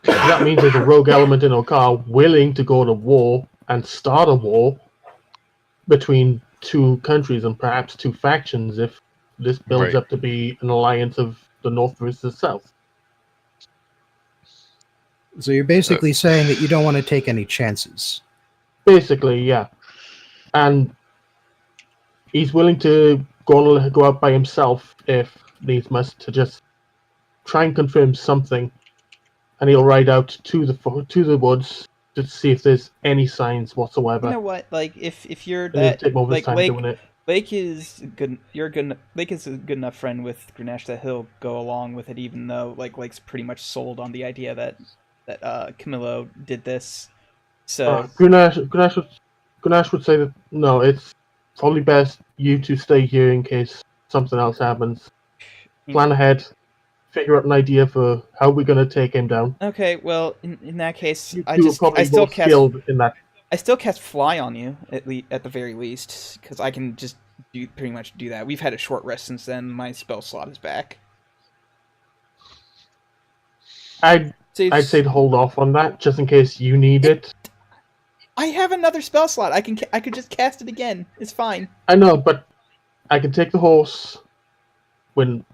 That means there's a rogue element in Okar willing to go to war and start a war between two countries and perhaps two factions if this builds Right. up to be an alliance of the North versus the South. so you're basically saying that you don't want to take any chances. Basically, yeah. And he's willing to go out by himself if needs must to just try and confirm something, and he'll ride out to the woods to see if there's any signs whatsoever. You know what? Like, if you're And he'll that, take more of his like, time doing it. Lake is good. You're good. Lake is a good enough friend with Grenache that he'll go along with it, even though Lake's pretty much sold on the idea that Camillo did this. So Grenache would say that no, it's probably best you two stay here in case something else happens. Plan ahead, figure out an idea for how we're gonna take him down. okay, well, in that case, You I two are probably still more skilled in that. I still cast Fly on you at the very least, because I can just pretty much do that. We've had a short rest since then. My spell slot is back. I'd say to hold off on that just in case you need it. I have another spell slot. I could just cast it again. It's fine. I know, but I can take the horse when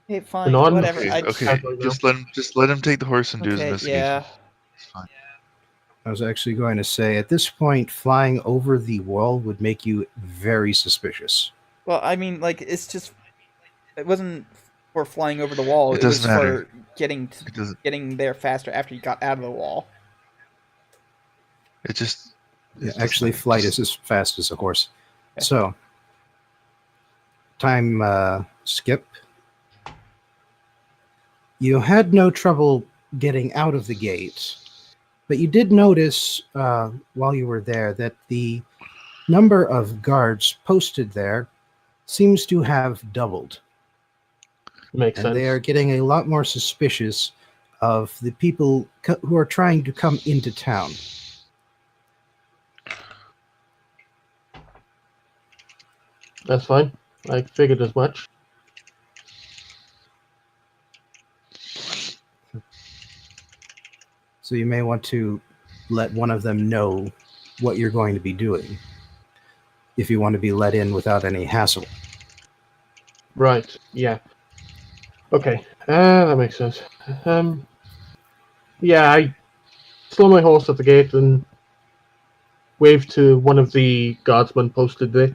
Hey, fine. Non- Whatever. Okay, I okay. Just let him take the horse and do his Okay, investigation. yeah. It's fine. I was actually going to say, at this point, flying over the wall would make you very suspicious. Well, I mean, like it wasn't for flying over the wall. It It was doesn't matter. for getting It doesn't. getting there faster after you got out of the wall. It just. Yeah, doesn't actually, matter. flight Just- is as fast as a horse. Okay. So, time skip. You had no trouble getting out of the gate, but you did notice while you were there that the number of guards posted there seems to have doubled. Makes And sense. they are getting a lot more suspicious of the people who are trying to come into town. That's fine. I figured as much. So you may want to let one of them know what you're going to be doing if you want to be let in without any hassle. Right. Yeah. Okay. That makes sense. Yeah, I slow my horse at the gate and wave to one of the guardsmen posted there.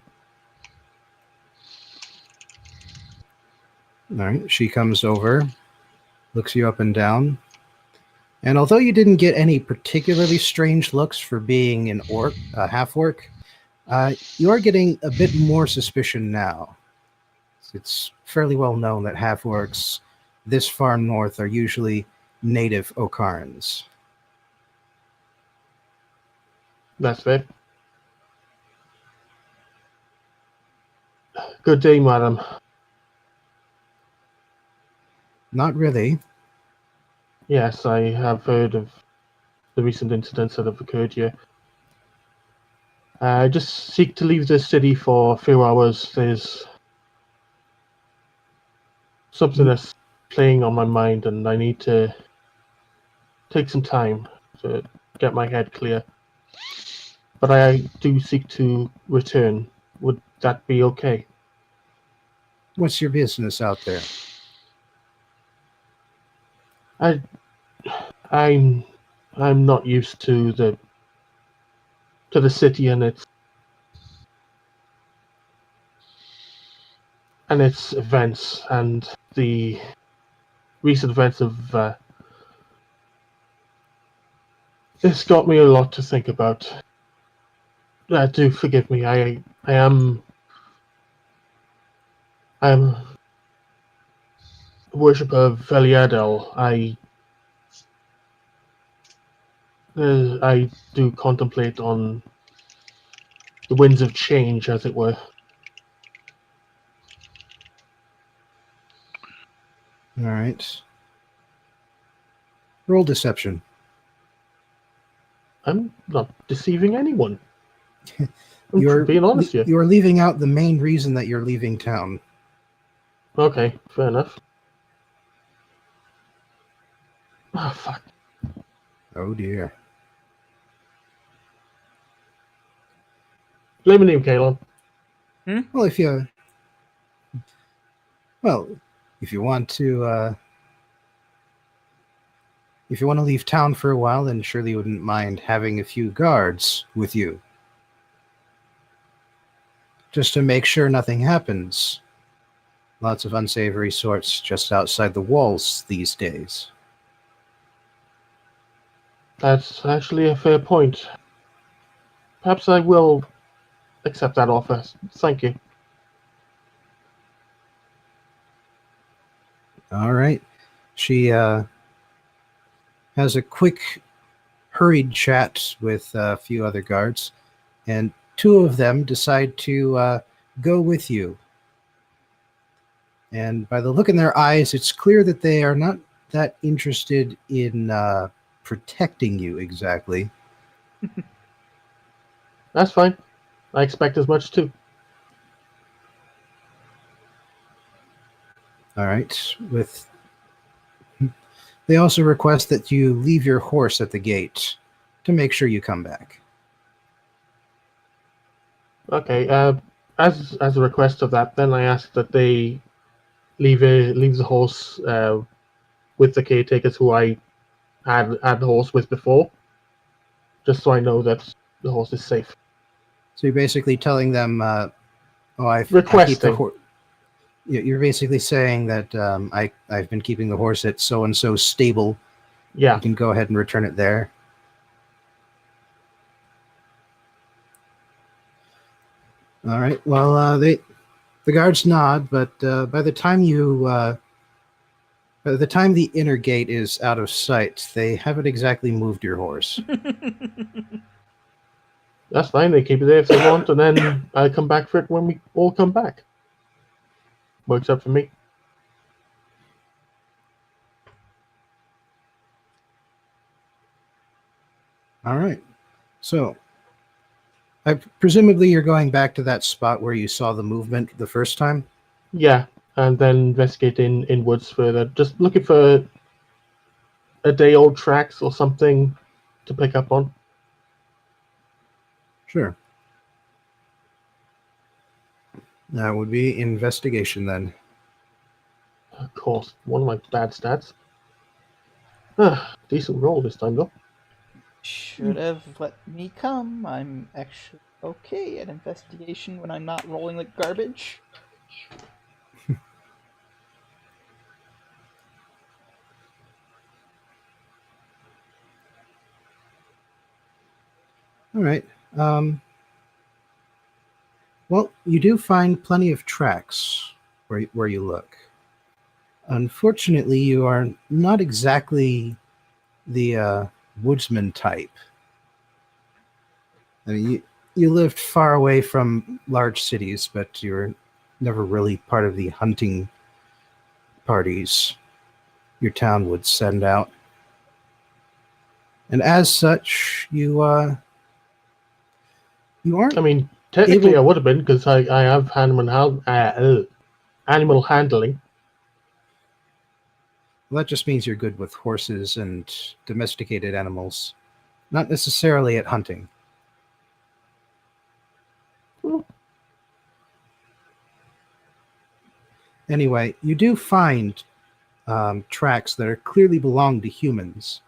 All right, she comes over, looks you up and down, and although you didn't get any particularly strange looks for being an orc, a half-orc, you are getting a bit more suspicion now. It's fairly well known that half-orcs this far north are usually native Okarans. That's fair. Good day, madam. Not really. Yes, I have heard of the recent incidents that have occurred here. I just seek to leave the city for a few hours. There's something that's playing on my mind, and I need to take some time to get my head clear. But I do seek to return. Would that be okay? What's your business out there? I'm not used to the city and its events, and the recent events of it's got me a lot to think about. Do forgive me. I'm a worshipper of Veliadel. I do contemplate on the winds of change, as it were. All right. Roll deception. I'm not deceiving anyone. I'm You're being honest here. You're leaving out the main reason that you're leaving town. Okay, fair enough. Oh, fuck. Oh dear. Blame me, Kalon. Well, if you want to leave town for a while, then surely you wouldn't mind having a few guards with you. Just to make sure nothing happens. Lots of unsavory sorts just outside the walls these days. That's actually a fair point. Perhaps I will accept that offer. Thank you. All right. She has a quick, hurried chat with a few other guards, and two of them decide to go with you. And by the look in their eyes, it's clear that they are not that interested in protecting you exactly. That's fine. I expect as much too. All right. They also request that you leave your horse at the gate to make sure you come back. Okay. As a request of that, then I ask that they leave the horse with the caretakers who I had the horse with before, just so I know that the horse is safe. So you're basically telling them, I keep the Requesting. horse. You're basically saying that I've been keeping the horse at so and so stable. Yeah. You can go ahead and return it there. All right. Well, the guards nod, but by the time the inner gate is out of sight, they haven't exactly moved your horse. That's fine. They keep it there if they want, and then I come back for it when we all come back. Works out for me. All right. So, presumably you're going back to that spot where you saw the movement the first time? Yeah, and then investigate in woods further. Just looking for a day-old tracks or something to pick up on. Sure. That would be investigation then. Of course, one of my bad stats. Decent roll this time, though. Should have let me come. I'm actually okay at investigation when I'm not rolling like garbage. All right. Well, you do find plenty of tracks where you look. Unfortunately, you are not exactly the woodsman type. I mean, you lived far away from large cities, but you're never really part of the hunting parties your town would send out. And as such, you aren't. I mean, technically I would have been, because I have animal handling. Well, that just means you're good with horses and domesticated animals, not necessarily at hunting. Anyway, you do find tracks that are clearly belong to humans,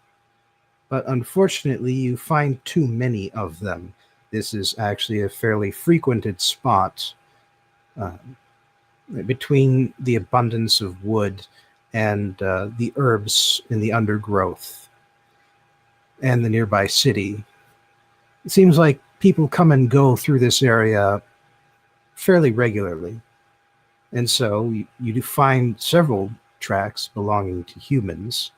but unfortunately you find too many of them. This is actually a fairly frequented spot between the abundance of wood and the herbs in the undergrowth and the nearby city. It seems like people come and go through this area fairly regularly. And so you do find several tracks belonging to humans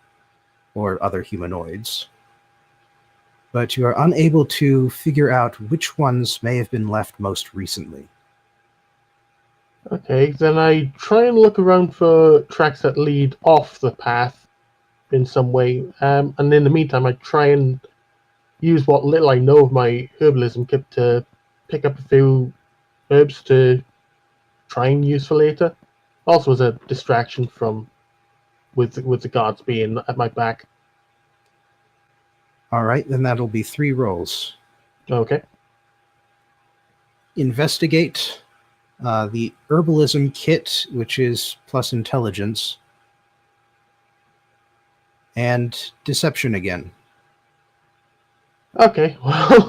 or other humanoids, but you are unable to figure out which ones may have been left most recently. Okay, then I try and look around for tracks that lead off the path in some way. And in the meantime, I try and use what little I know of my herbalism kit to pick up a few herbs to try and use for later. Also as a distraction from with the guards being at my back. All right, then that'll be 3 rolls. Okay. Investigate the herbalism kit, which is plus intelligence, and deception again. Okay, well,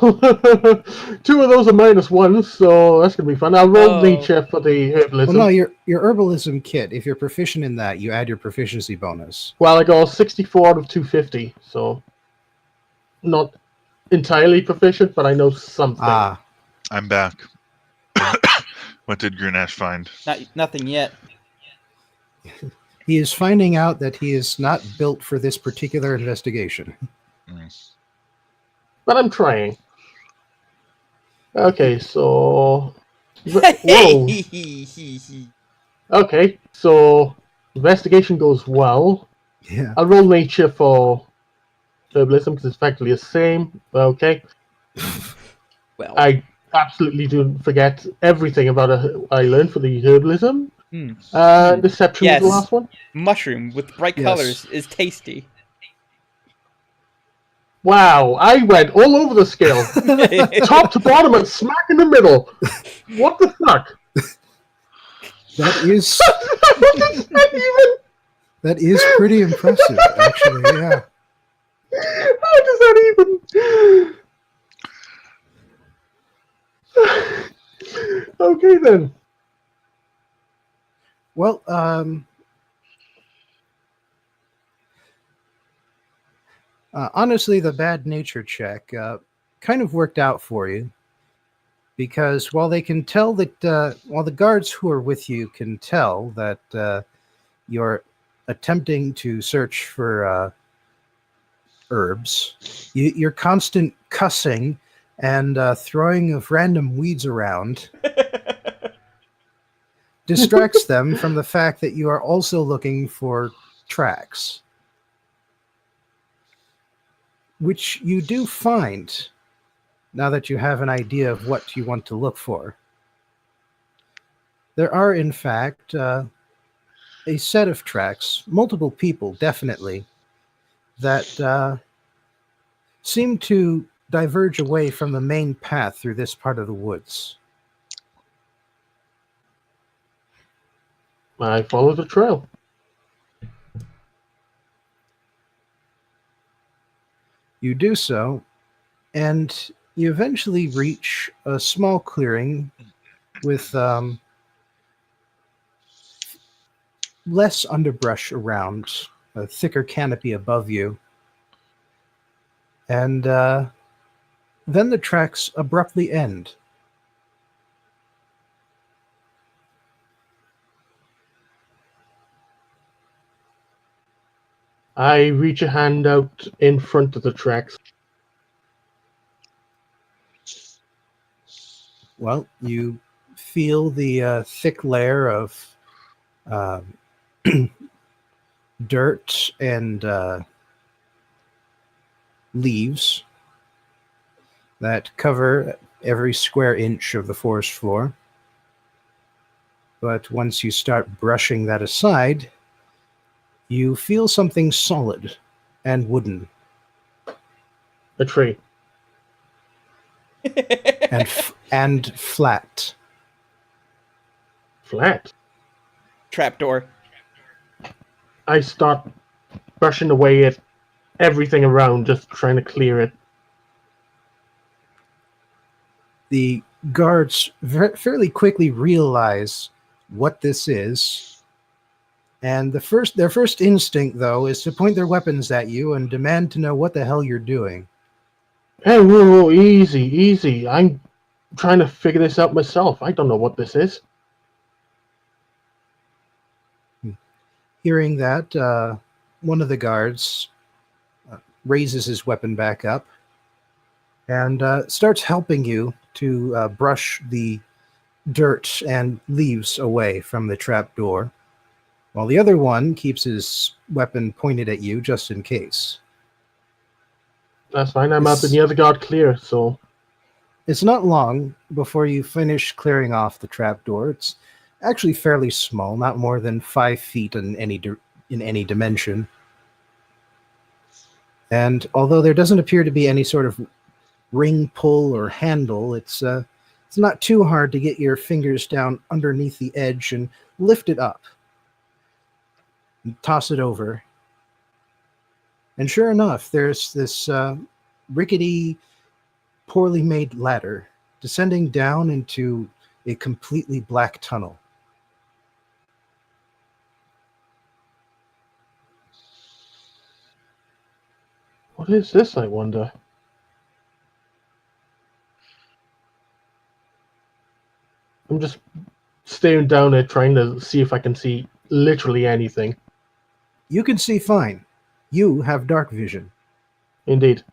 2 of those are -1s, so that's going to be fun. I'll roll nature for the herbalism. Well, no, your herbalism kit, if you're proficient in that, you add your proficiency bonus. Well, I got 64 out of 250, so not entirely proficient, but I know something. Ah, I'm back. What did Grenache find? Nothing yet. he is finding out that he is not built for this particular investigation. But I'm trying. Okay, so... Whoa! Okay, so investigation goes well. Yeah. I'll roll nature for herbalism because it's effectively the same. Okay. Well, I absolutely do forget everything about I learned for the herbalism. Deception was the last one. Mushroom with bright colors is tasty. Wow, I went all over the scale. Top to bottom and smack in the middle. What the fuck? That is What is that even? that is pretty impressive, actually. Yeah. How does that even? Okay then. Well, honestly, the bad nature check kind of worked out for you because while they can tell that, while the guards who are with you can tell that you're attempting to search for herbs, your constant cussing and throwing of random weeds around distracts them from the fact that you are also looking for tracks, which you do find now that you have an idea of what you want to look for. There are, in fact, a set of tracks, multiple people definitely, that seem to diverge away from the main path through this part of the woods. I follow the trail. You do so, and you eventually reach a small clearing with less underbrush around, a thicker canopy above you. And then the tracks abruptly end. I reach a hand out in front of the tracks. Well, you feel the thick layer of um dirt and leaves that cover every square inch of the forest floor. But once you start brushing that aside, you feel something solid and wooden A tree. and flat. Flat. Trapdoor. I start brushing away at everything around, just trying to clear it. The guards fairly quickly realize what this is, and their first instinct, though, is to point their weapons at you and demand to know what the hell you're doing. Hey, whoa, easy, easy. I'm trying to figure this out myself. I don't know what this is. Hearing that, one of the guards raises his weapon back up and starts helping you to brush the dirt and leaves away from the trapdoor, while the other one keeps his weapon pointed at you just in case. That's fine. I'm helping the other guard clear, so It's not long before you finish clearing off the trapdoor. It's actually fairly small, not more than 5 feet in any dimension. And although there doesn't appear to be any sort of ring pull or handle, it's not too hard to get your fingers down underneath the edge and lift it up and toss it over. And sure enough, there's this rickety, poorly made ladder descending down into a completely black tunnel. what is this, I wonder? I'm just staring down it, trying to see if I can see literally anything. You can see fine. You have dark vision, Indeed.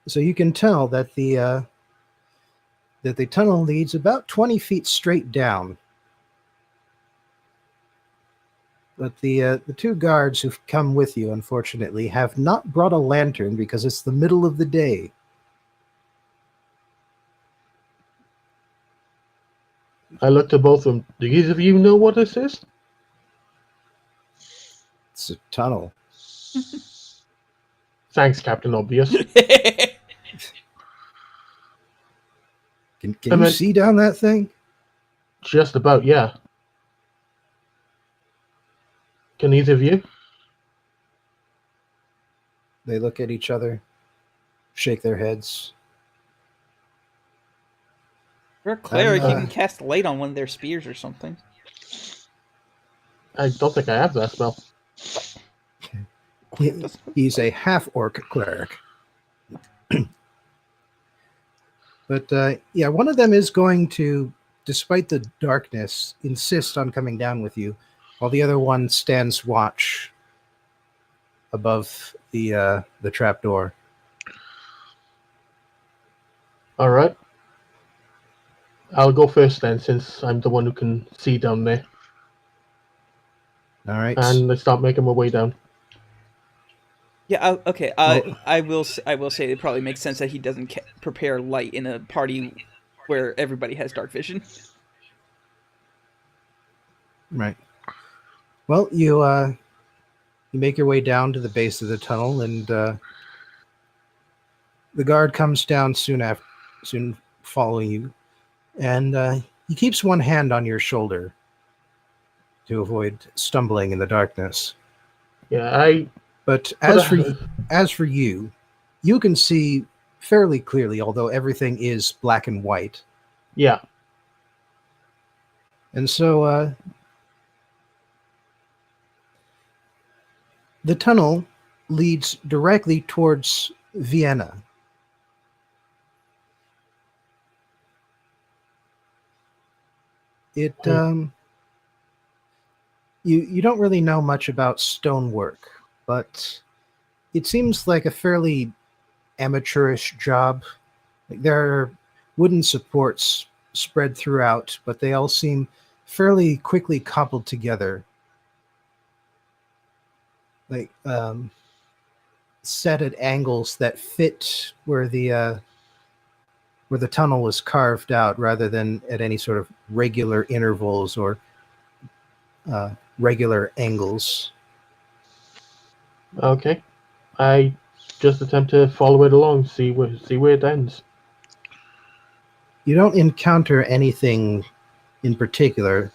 so you can tell that the tunnel leads about 20 feet straight down. But the two guards who've come with you, unfortunately, have not brought a lantern because it's the middle of the day. I looked at both of them. Do either of you know what this is? It's a tunnel. Thanks, Captain Obvious. Can I you meant- see down that thing? Just about, yeah. Can either of you? They look at each other, shake their heads. You're a cleric. You uh, can cast light on one of their spears or something. I don't think I have that spell. He's a half-orc cleric. But yeah, one of them is going to, despite the darkness, insist on coming down with you, while the other one stands watch above the trapdoor. All right. I'll go first then, since I'm the one who can see down there. All right. And I start making my way down. Yeah. Okay. Well- I will say it probably makes sense that he doesn't prepare light in a party where everybody has dark vision. Right. Well, you make your way down to the base of the tunnel, and the guard comes down soon following you, and he keeps one hand on your shoulder to avoid stumbling in the darkness. Yeah, But as for you, you can see fairly clearly, although everything is black and white. Yeah. And so the tunnel leads directly towards Vienna. It you don't really know much about stonework, but it seems like a fairly amateurish job. Like, there are wooden supports spread throughout, but they all seem fairly quickly cobbled together, like set at angles that fit where the tunnel was carved out, rather than at any sort of regular intervals or regular angles. Okay. I just attempt to follow it along, see where it ends. You don't encounter anything in particular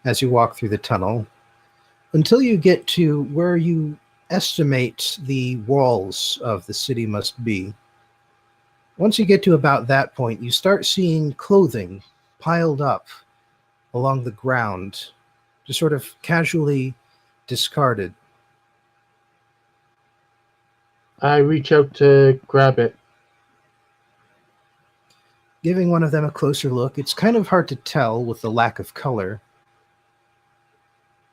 as you walk through the tunnel until you get to where you estimate the walls of the city must be. Once you get to about that point, you start seeing clothing piled up along the ground, just sort of casually discarded. I reach out to grab it. Giving one of them a closer look, it's kind of hard to tell with the lack of color,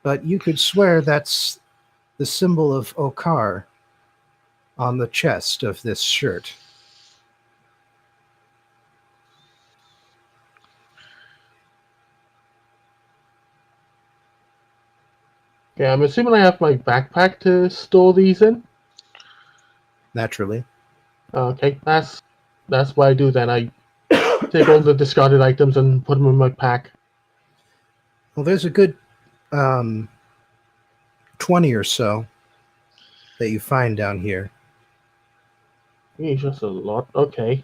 but you could swear that's the symbol of Okar on the chest of this shirt. Okay, I'm assuming I have my backpack to store these in. Naturally. Okay, that's what I do then. I take all the discarded items and put them in my pack. Well, there's a good 20 or so that you find down here. It's just a lot. Okay.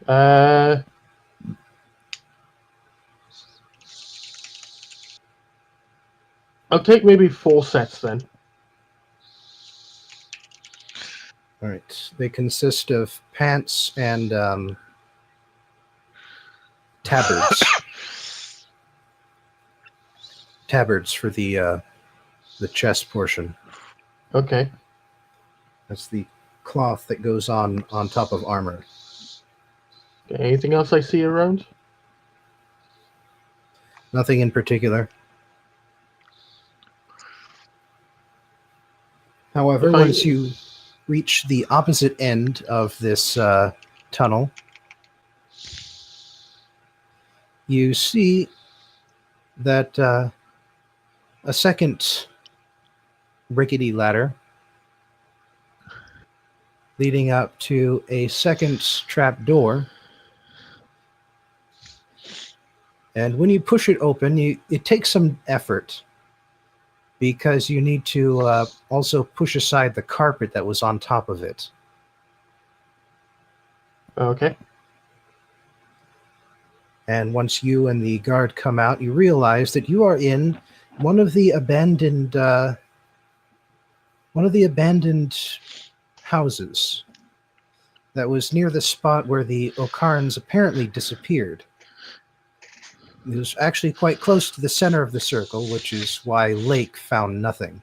I'll take maybe 4 sets then. All right. They consist of pants and tabards. Tabards for the chest portion. Okay. That's the cloth that goes on top of armor. Okay, anything else I see around? Nothing in particular. However, once you reach the opposite end of this tunnel, you see that a second rickety ladder leading up to a second trap door. And when you push it open, it takes some effort, because you need to also push aside the carpet that was on top of it. Okay. And once you and the guard come out, you realize that you are in one of the abandoned houses that was near the spot where the Okarns apparently disappeared. It was actually quite close to the center of the circle, which is why Lake found nothing.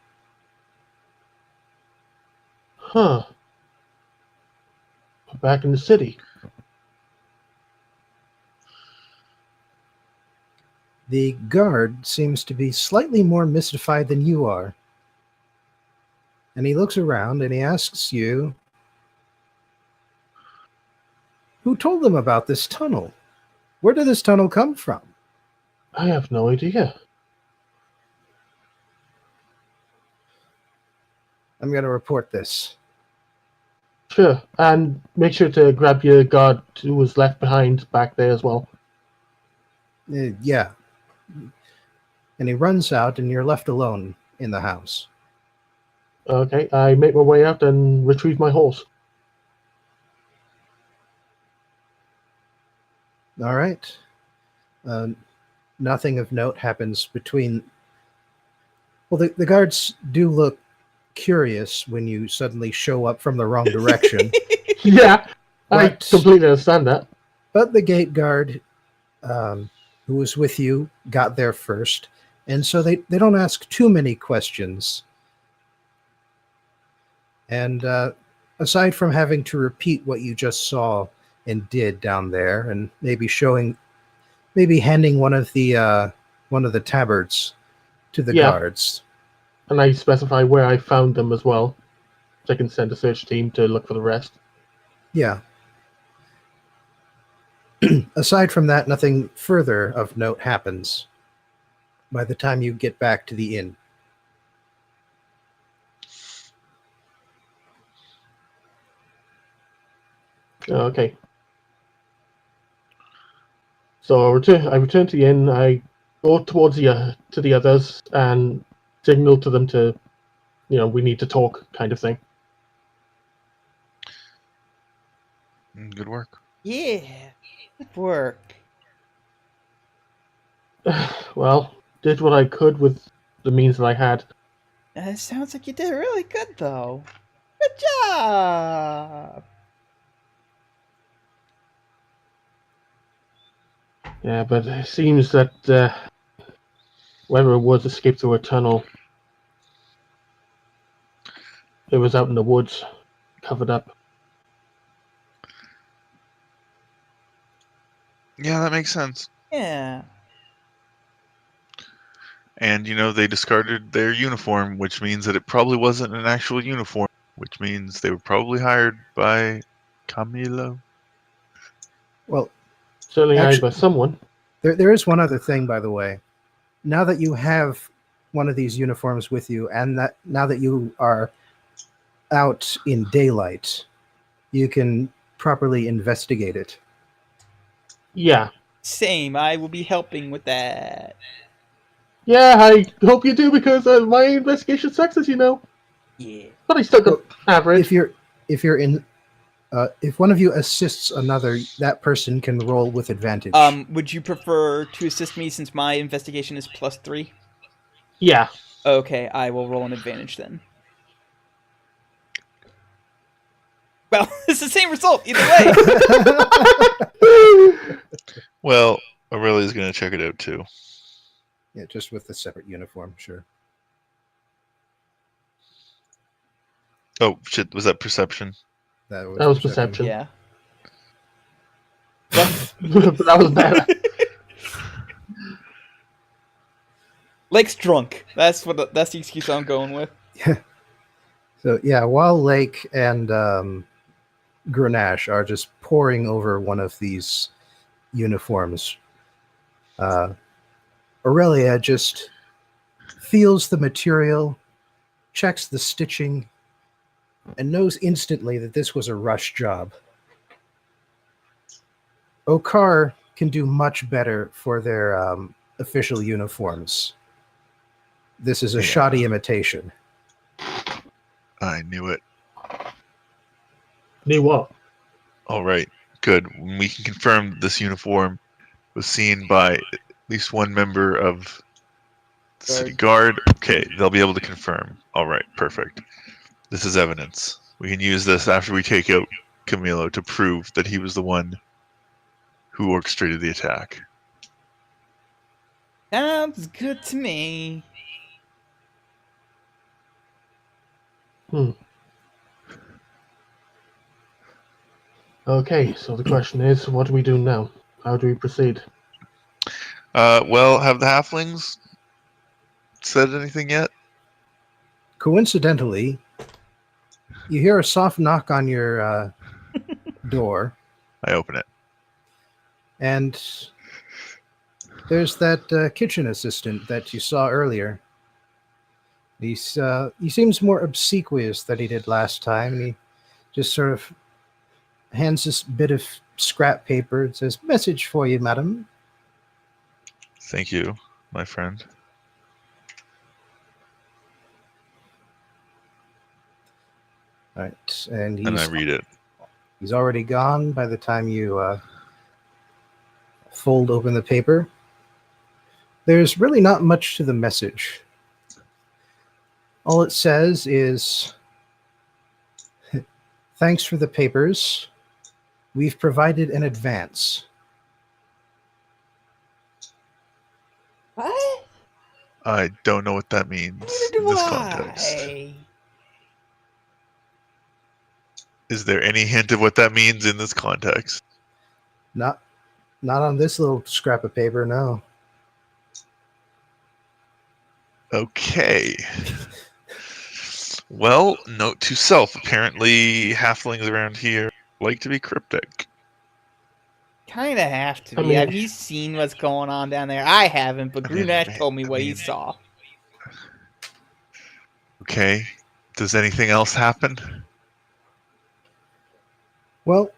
Huh. Back in the city. The guard seems to be slightly more mystified than you are. And he looks around and he asks you, who told them about this tunnel? Where did this tunnel come from? I have no idea. I'm going to report this. Sure, and make sure to grab your guard who was left behind back there as well. Yeah. And he runs out and you're left alone in the house. Okay, I make my way out and retrieve my horse. All right. Nothing of note happens between... Well, the guards do look curious when you suddenly show up from the wrong direction. Yeah, I But- completely understand that. But the gate guard who was with you got there first. And so they don't ask too many questions. And aside from having to repeat what you just saw and did down there, and maybe handing one of the tabards to the Yeah. guards. And I specify where I found them as well. So I can send a search team to look for the rest. Yeah. Aside from that, nothing further of note happens by the time you get back to the inn. Okay. So I return to the inn. I go towards to the others and signal to them to, we need to talk, kind of thing. Good work. Yeah. Good work. Well, did what I could with the means that I had. It sounds like you did really good, though. Good job. Yeah, but it seems that whoever it was escaped through a tunnel. It was out in the woods, covered up. Yeah, that makes sense. Yeah. And, they discarded their uniform, which means that it probably wasn't an actual uniform, which means they were probably hired by Camilo. Well, Certainly hired Actu- by someone. there is one other thing, by the way. Now that you have one of these uniforms with you, and that now that you are out in daylight, you can properly investigate it. Yeah. Same. I will be helping with that. Yeah, I hope you do, because my investigation sucks, as you know. Yeah. But I still got average. If one of you assists another, that person can roll with advantage. Would you prefer to assist me since my investigation is +3? Yeah. Okay, I will roll an advantage then. Well, it's the same result either way. Well, Aurelia's going to check it out, too. Yeah, just with the separate uniform, sure. Oh, shit, was that perception? That was perception. Yeah. But that was better. Lake's drunk. That's the excuse I'm going with. So yeah, while Lake and Grenache are just poring over one of these uniforms, Aurelia just feels the material, checks the stitching, and knows instantly that this was a rush job. Okar can do much better for their official uniforms. This is a shoddy imitation. I knew it. Knew what? All right, good. We can confirm this uniform was seen by at least one member of the city guard. Okay, they'll be able to confirm. All right, perfect. This is evidence. We can use this after we take out Camilo to prove that he was the one who orchestrated the attack. Sounds good to me. Okay, so the question is, what do we do now? How do we proceed? Well, have the halflings said anything yet? Coincidentally, you hear a soft knock on your door, I open it. and there's that kitchen assistant that you saw earlier. He seems more obsequious than he did last time, and he just sort of hands this bit of scrap paper. It says, "Message for you, madam." Thank you, my friend. All right, and And I read it. he's already gone by the time you fold open the paper. There's really not much to the message. All it says is, "Thanks for the papers. We've provided an advance." What? I don't know what that means Neither in do this context. I. Is there any hint of what that means in this context? Not on this little scrap of paper, no. Okay. Well, note to self. Apparently, halflings around here like to be cryptic. Kind of have to I be. mean- Have you seen what's going on down there? I haven't, but I mean, Grunash told me I what he mean- saw. Okay. Does anything else happen? Well,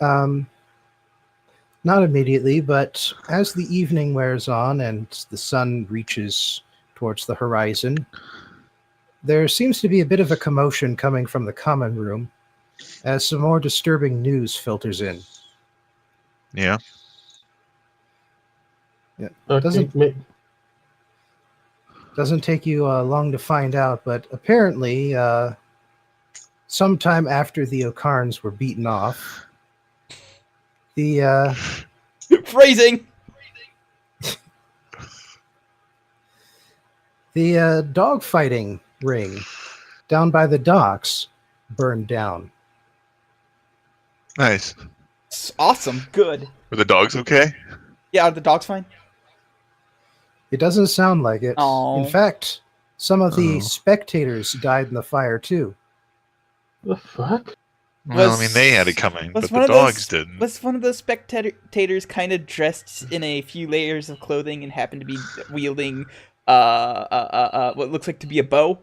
not immediately, but as the evening wears on and the sun reaches towards the horizon, there seems to be a bit of a commotion coming from the common room as some more disturbing news filters in. Yeah. Doesn't- Okay, Doesn't take you long to find out, but apparently, sometime after the Okarns were beaten off, the Phrasing! dogfighting ring down by the docks burned down. Nice. It's awesome. Good. Are the dogs okay? Yeah, are the dogs fine? It doesn't sound like it. Aw. In fact, some of the Oh. spectators died in the fire too. the fuck? Well, I Was- mean, they had it coming, was but one the of those- dogs didn't. Was one of those spectators kind of dressed in a few layers of clothing and happened to be wielding what looks like to be a bow?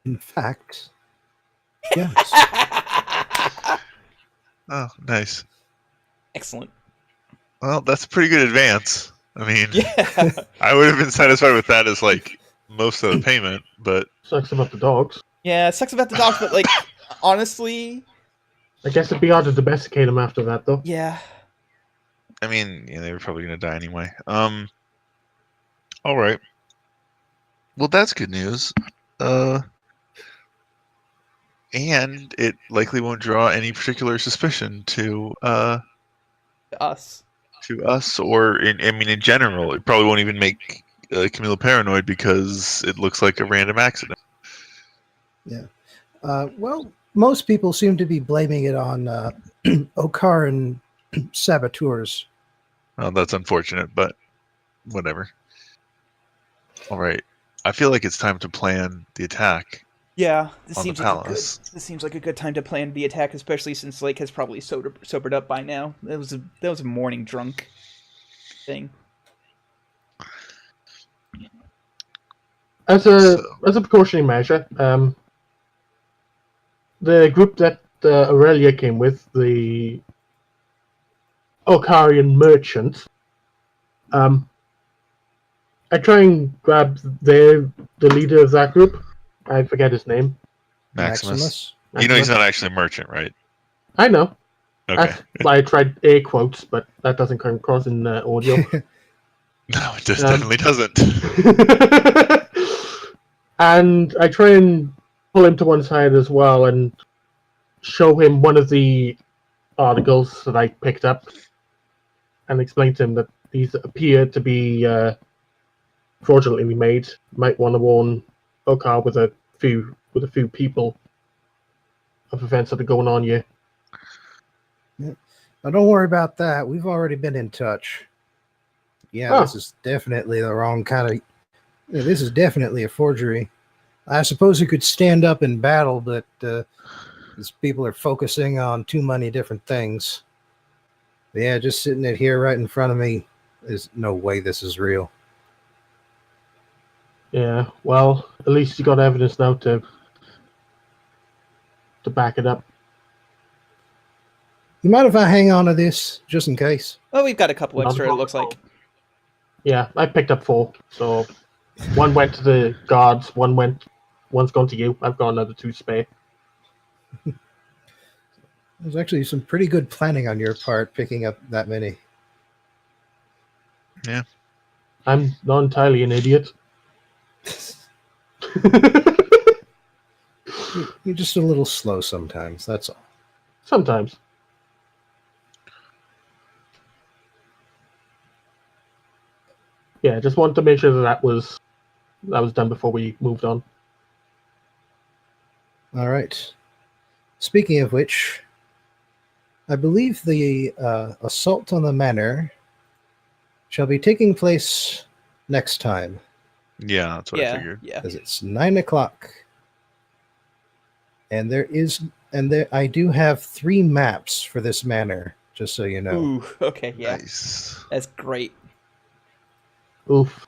In fact, yes. Oh, nice. Excellent. Well, that's a pretty good advance. I mean, Yeah. I would have been satisfied with that as like most of the payment, but Sucks about the dogs. Yeah, it sucks about the dogs, but like honestly, I guess it'd be hard to domesticate them after that, though. yeah. I mean, yeah, they were probably gonna die anyway. All right. Well, that's good news. And it likely won't draw any particular suspicion to Us. us, or in general. It probably won't even make Camilla paranoid because it looks like a random accident. Well, most people seem to be blaming it on Okaran saboteurs. Well, that's unfortunate, but whatever. All right. I feel like it's time to plan the attack Yeah, this on the seems like a good. palace. This seems like a good time to plan the attack, especially since Lake has probably sobered up by now. That was a morning drunk thing. As a precautionary measure, the group that Aurelia came with, the Okarian merchants, I try and grab the leader of that group. I forget his name. Maximus. You know he's not actually a merchant, right? I know. Okay. I tried air quotes, but that doesn't come across in audio. No, it just Um, definitely doesn't. And I try and pull him to one side as well and show him one of the articles that I picked up and explained to him that these appear to be fraudulently made. Might want to warn Okar with a few people of events that are going on here. Now, don't worry about that. We've already been in touch. Yeah, Oh. This is definitely the wrong kind of. This is definitely a forgery. I suppose you could stand up in battle, but these people are focusing on too many different things. Yeah, just sitting it here right in front of me. There's no way this is real. Yeah, well, at least you got evidence now to back it up. You mind if I hang on to this just in case? Oh, we've got a couple Not a extra, it problem looks at all. like. Yeah, I picked up 4. So one went to the guards, one's gone to you. I've got another 2 spare. There's actually some pretty good planning on your part picking up that many. Yeah. I'm not entirely an idiot. You're just a little slow sometimes, that's all. Sometimes. Yeah, just wanted to make sure that was done before we moved on. All right. Speaking of which, I believe the assault on the manor shall be taking place next time, Yeah, that's what I figured. Yeah. because it's 9:00, and I do have 3 maps for this manor, just so you know. Ooh, okay, yeah. Nice. That's great. Oof.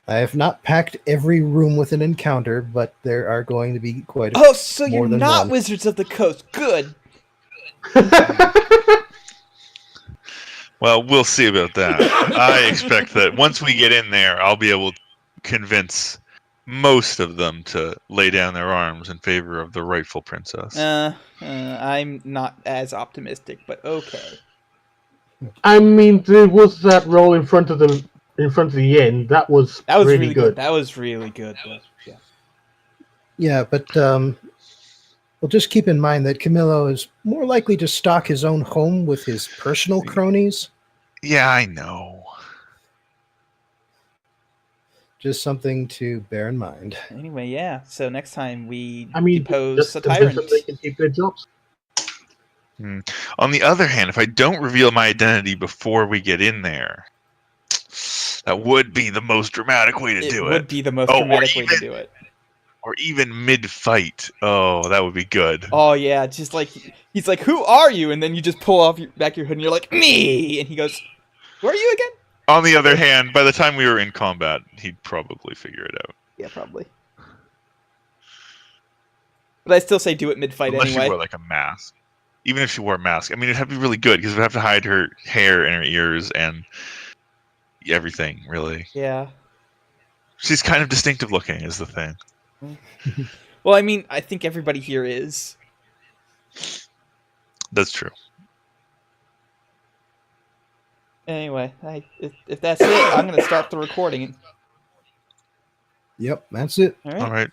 I have not packed every room with an encounter, but there are going to be quite a Oh, so you're more than not one. Wizards of the Coast. Good. Well, we'll see about that. I expect that once we get in there, I'll be able to convince most of them to lay down their arms in favor of the rightful princess. I'm not as optimistic, but okay. I mean, there was that roll in front of the inn. That was Really good. That was really good. Yeah. Yeah, but well, just keep in mind that Camillo is more likely to stock his own home with his personal cronies. Yeah, I know. Just something to bear in mind. Anyway, yeah. So next time we depose depose a tyrant. They can keep their jobs. On the other hand, if I don't reveal my identity before we get in there, that would be the most dramatic way to do it. It would be the most dramatic way to do it. Or even mid-fight. Oh, that would be good. Oh yeah, just like he's like, "Who are you?" And then you just pull off back your hood, and you're like, "Me." And he goes, "Who are you again?" On the other hand, by the time we were in combat, he'd probably figure it out. Yeah, probably. But I still say do it mid-fight Unless anyway. she wore like a mask. Even if she wore a mask, I mean, it'd have to be really good because we'd have to hide her hair and her ears and everything. Really. Yeah. She's kind of distinctive looking, is the thing. Well, I mean, I think everybody here is. That's true. Anyway, if that's it, I'm going to start the recording. Yep, that's it. All right. All right.